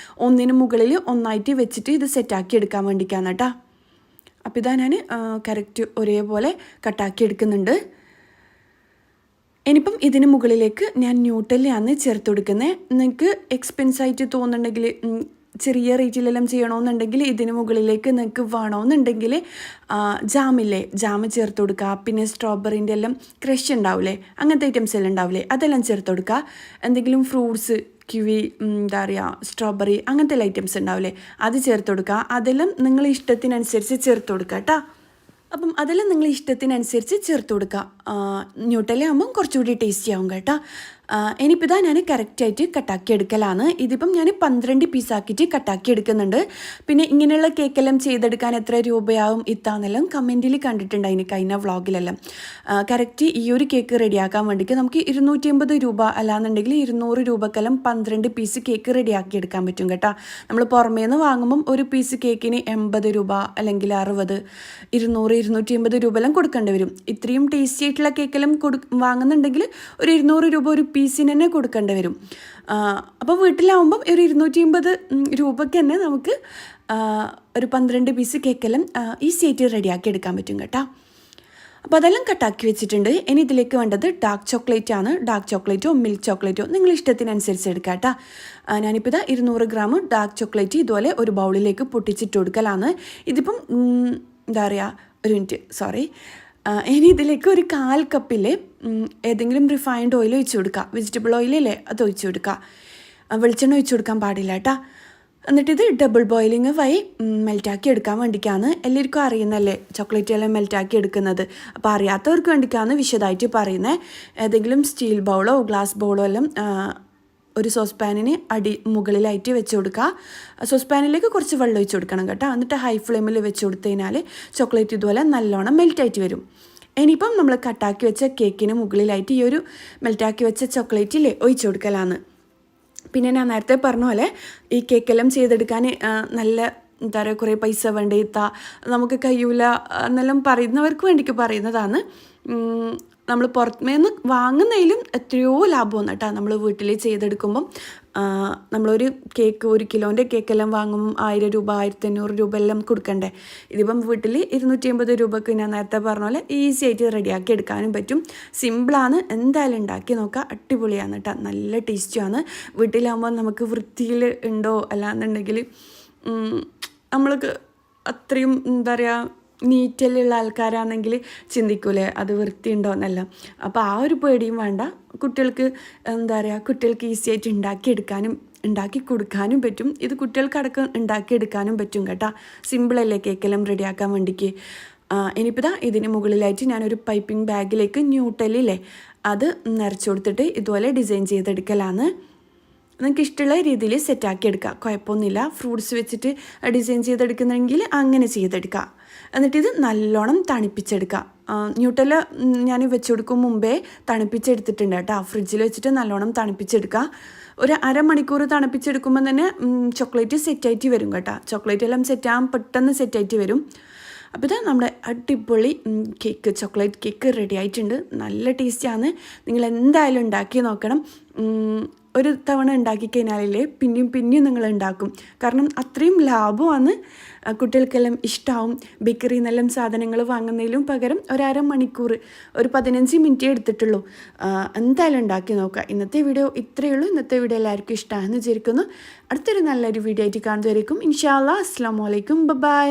ഒന്നിന് മുകളിൽ ഒന്നായിട്ട് വെച്ചിട്ട് ഇത് സെറ്റാക്കി എടുക്കാൻ വേണ്ടിയിട്ടാണ് കേട്ടോ. അപ്പോൾ ഇതാ ഞാൻ കറക്റ്റ് ഒരേപോലെ കട്ടാക്കി എടുക്കുന്നുണ്ട്. ഇനിയിപ്പം ഇതിന് മുകളിലേക്ക് ഞാൻ ന്യൂട്ടെല്ലയാണ് ചേർത്ത് കൊടുക്കുന്നത്. നിങ്ങൾക്ക് എക്സ്പെൻസായിട്ട് തോന്നുന്നുണ്ടെങ്കിൽ, ചെറിയ റേറ്റിലെല്ലാം ചെയ്യണമെന്നുണ്ടെങ്കിൽ ഇതിന് മുകളിലേക്ക് നിങ്ങൾക്ക് വേണമെന്നുണ്ടെങ്കിൽ ജാം ചേർത്ത് കൊടുക്കുക. പിന്നെ സ്ട്രോബെറിൻ്റെ എല്ലാം ക്രഷ് ഉണ്ടാവില്ലേ, അങ്ങനത്തെ ഐറ്റംസ് എല്ലാം ഉണ്ടാവില്ലേ, അതെല്ലാം ചേർത്ത് കൊടുക്കുക. എന്തെങ്കിലും ഫ്രൂട്ട്സ്, കിവി, സ്ട്രോബെറി അങ്ങനത്തെ ഐറ്റംസ് ഉണ്ടാവില്ലേ, അത് ചേർത്ത് കൊടുക്കുക. അതെല്ലാം നിങ്ങൾ ഇഷ്ടത്തിനനുസരിച്ച് ചേർത്ത് കൊടുക്കുക കേട്ടോ. അപ്പം അതെല്ലാം നിങ്ങൾ ഇഷ്ടത്തിനനുസരിച്ച് ചേർത്ത് കൊടുക്കുക. ന്യൂട്ടെല്ല ആകുമ്പം കുറച്ചുകൂടി ടേസ്റ്റി ആവും കേട്ടോ. ഇനിയിപ്പോൾ ഇതാ ഞാൻ കറക്റ്റായിട്ട് കട്ടാക്കി എടുക്കലാണ്. ഇതിപ്പം ഞാൻ 12 പീസാക്കിയിട്ട് കട്ടാക്കി എടുക്കുന്നുണ്ട്. പിന്നെ ഇങ്ങനെയുള്ള കേക്കെല്ലാം ചെയ്തെടുക്കാൻ എത്ര രൂപയാവും ഇത്താന്നെല്ലാം കമൻറ്റിൽ കണ്ടിട്ടുണ്ടായിന് കഴിഞ്ഞ വ്ളോഗിലെല്ലാം. കറക്റ്റ് ഈ ഒരു കേക്ക് റെഡിയാക്കാൻ വേണ്ടിയിട്ട് നമുക്ക് 250 രൂപ അല്ലാന്നുണ്ടെങ്കിൽ 200 രൂപക്കെല്ലാം 12 പീസ് കേക്ക് റെഡിയാക്കി എടുക്കാൻ പറ്റും കേട്ടോ. നമ്മൾ പുറമേ നിന്ന് വാങ്ങുമ്പം ഒരു പീസ് കേക്കിന് 80 രൂപ അല്ലെങ്കിൽ 60, 200, 250 രൂപ എല്ലാം കൊടുക്കേണ്ടി വരും. ഇത്രയും ടേസ്റ്റി ആയിട്ടുള്ള കേക്കെല്ലാം വാങ്ങുന്നുണ്ടെങ്കിൽ ഒരു 200 രൂപ ഒരു പീസിന് തന്നെ കൊടുക്കേണ്ടി വരും. അപ്പോൾ വീട്ടിലാവുമ്പം ഒരു 250 രൂപയ്ക്ക് തന്നെ നമുക്ക് ഒരു 12 പീസ് കേക്കെല്ലാം ഈസി ആയിട്ട് റെഡിയാക്കി എടുക്കാൻ പറ്റും കേട്ടോ. അപ്പോൾ അതെല്ലാം കട്ടാക്കി വെച്ചിട്ടുണ്ട്. ഇനി ഇതിലേക്ക് വേണ്ടത് ഡാർക്ക് ചോക്ലേറ്റ് ആണ്. ഡാർക്ക് ചോക്ലേറ്റോ മിൽക്ക് ചോക്ലേറ്റോ നിങ്ങൾ ഇഷ്ടത്തിനനുസരിച്ച് എടുക്കാം കേട്ടോ. ഞാനിപ്പോൾ ഇതാ 200 ഗ്രാം ഡാർക്ക് ചോക്ലേറ്റ് ഇതുപോലെ ഒരു ബൗളിലേക്ക് പൊട്ടിച്ചിട്ട് കൊടുക്കലാണ്. ഇതിപ്പം ഒരു മിനിറ്റ്, സോറി. ഇനി ഇതിലേക്ക് ഒരു 1/4 കപ്പിൽ ഏതെങ്കിലും റിഫൈൻഡ് ഓയിൽ ഒഴിച്ച് കൊടുക്കുക. വെജിറ്റബിൾ ഓയിലല്ലേ, അത് ഒഴിച്ച് കൊടുക്കുക. വെളിച്ചെണ്ണ ഒഴിച്ച് കൊടുക്കാൻ പാടില്ല കേട്ടോ. എന്നിട്ടിത് ഡബിൾ ബോയിലിങ് വഴി മെൽറ്റാക്കി എടുക്കാൻ വേണ്ടിയിട്ടാണ്. എല്ലാവർക്കും അറിയുന്നല്ലേ ചോക്ലേറ്റ് എല്ലാം മെൽറ്റാക്കി എടുക്കുന്നത്. അപ്പോൾ അറിയാത്തവർക്ക് വേണ്ടിയിട്ടാണ് വിശദമായിട്ട് പറയുന്നത്. ഏതെങ്കിലും സ്റ്റീൽ ബൗളോ ഗ്ലാസ് ബൗളോ എല്ലാം ഒരു സോസ്പാനിന് മുകളിലായിട്ട് വെച്ച് കൊടുക്കുക. സോസ്പാനിലേക്ക് കുറച്ച് വെള്ളം ഒഴിച്ച് കൊടുക്കണം കേട്ടോ. എന്നിട്ട് ഹൈ ഫ്ലെയിമിൽ വെച്ച് കൊടുത്തു കഴിഞ്ഞാൽ ചോക്ലേറ്റ് ഇതുപോലെ നല്ലോണം മെൽറ്റായിട്ട് വരും. ഇനിയിപ്പം നമ്മൾ കട്ടാക്കി വെച്ച കേക്കിന് മുകളിലായിട്ട് ഈ ഒരു മെൽറ്റാക്കി വെച്ച ചോക്ലേറ്റില്ലേ ഒഴിച്ച് കൊടുക്കലാണ്. പിന്നെ ഞാൻ നേരത്തെ പറഞ്ഞ പോലെ ഈ കേക്കെല്ലാം ചെയ്തെടുക്കാൻ നല്ല കുറേ പൈസ വേണ്ടേ, നമുക്ക് കഴിയൂല എന്നെല്ലാം പറയുന്നവർക്ക് വേണ്ടിയിട്ട് പറയുന്നതാണ്. നമ്മൾ പുറത്തുനിന്ന് വാങ്ങുന്നതിലും എത്രയോ ലാഭമാണ് കേട്ടോ. നമ്മൾ വീട്ടിൽ ചെയ്തെടുക്കുമ്പം നമ്മളൊരു കേക്ക് 1 കിലോൻ്റെ കേക്കെല്ലാം വാങ്ങും 1000 രൂപ 1500 രൂപ എല്ലാം കൊടുക്കണ്ടേ. ഇതിപ്പം വീട്ടിൽ 250 രൂപക്ക് ഞാൻ നേരത്തെ പറഞ്ഞ പോലെ ഈസി ആയിട്ട് റെഡിയാക്കി എടുക്കാനും പറ്റും. സിമ്പിളാണ്, എന്തായാലും ഉണ്ടാക്കി നോക്കുക. അടിപൊളിയാണ് കേട്ടോ, നല്ല ടേസ്റ്റിയാണ്. വീട്ടിലാകുമ്പോൾ നമുക്ക് വൃത്തിയിൽ ഉണ്ടോ അല്ലാന്നുണ്ടെങ്കിൽ നമ്മൾക്ക് അത്രയും നീറ്റിലുള്ള ആൾക്കാരാണെങ്കിൽ ചിന്തിക്കൂലേ അത് വൃത്തിയുണ്ടോ എന്നല്ല. അപ്പോൾ ആ ഒരു പേടിയും വേണ്ട. കുട്ടികൾക്ക് എന്താ പറയുക, കുട്ടികൾക്ക് ഈസി ആയിട്ട് ഉണ്ടാക്കി കൊടുക്കാനും പറ്റും. ഇത് കുട്ടികൾക്കടക്കം ഉണ്ടാക്കിയെടുക്കാനും പറ്റും കേട്ടോ. സിമ്പിളല്ലേ കേക്കെല്ലാം റെഡിയാക്കാൻ വേണ്ടിക്ക്. ഇനിയിപ്പോൾ ഇതിന് മുകളിലായിട്ട് ഞാനൊരു പൈപ്പിംഗ് ബാഗിലേക്ക് ന്യൂട്ടലില്ലേ അത് നിറച്ച് കൊടുത്തിട്ട് ഇതുപോലെ ഡിസൈൻ ചെയ്തെടുക്കലാണ്. നിങ്ങൾക്ക് ഇഷ്ടമുള്ള രീതിയിൽ സെറ്റാക്കി എടുക്കുക, കുഴപ്പമൊന്നുമില്ല. ഫ്രൂട്ട്സ് വെച്ചിട്ട് ഡിസൈൻ ചെയ്തെടുക്കുന്നെങ്കിൽ അങ്ങനെ ചെയ്തെടുക്കുക. എന്നിട്ടിത് നല്ലോണം തണുപ്പിച്ചെടുക്കുക. ന്യൂട്ടല ഞാൻ വെച്ച് കൊടുക്കും മുമ്പേ തണുപ്പിച്ചെടുത്തിട്ടുണ്ട് കേട്ടോ. ഫ്രിഡ്ജിൽ വെച്ചിട്ട് നല്ലോണം തണുപ്പിച്ചെടുക്കുക. ഒരു അരമണിക്കൂർ തണുപ്പിച്ചെടുക്കുമ്പോൾ തന്നെ ചോക്ലേറ്റ് സെറ്റായിട്ട് വരും കേട്ടോ. ചോക്ലേറ്റ് എല്ലാം സെറ്റാകാൻ പെട്ടെന്ന് സെറ്റായിട്ട് വരും. അപ്പോൾ ഇത് നമ്മുടെ അടിപൊളി കേക്ക്, ചോക്ലേറ്റ് കേക്ക് റെഡി ആയിട്ടുണ്ട്. നല്ല ടേസ്റ്റിയാണ്. നിങ്ങൾ എന്തായാലും ഉണ്ടാക്കി നോക്കണം. ഒരു തവണ ഉണ്ടാക്കി കഴിഞ്ഞാലേ പിന്നെയും നിങ്ങൾ ഉണ്ടാക്കും. കാരണം അത്രയും ലാഭമാണ്, കുട്ടികൾക്കെല്ലാം ഇഷ്ടമാവും. ബേക്കറിയിൽ നിന്നെല്ലാം സാധനങ്ങൾ വാങ്ങുന്നതിലും പകരം ഒരമണിക്കൂർ, ഒരു 15 മിനിറ്റേ എടുത്തിട്ടുള്ളൂ. എന്തായാലും ഉണ്ടാക്കി നോക്കുക. ഇന്നത്തെ വീഡിയോ ഇത്രയേ ഉള്ളൂ. ഇന്നത്തെ വീഡിയോ എല്ലാവർക്കും ഇഷ്ടമാണെന്ന് വിചാരിക്കുന്നു. അടുത്തൊരു നല്ലൊരു വീഡിയോ ആയിട്ട് കാണുന്നതായിരിക്കും. ഇൻഷാ അല്ലാഹ്. അസ്സലാമു അലൈക്കും. ബൈ.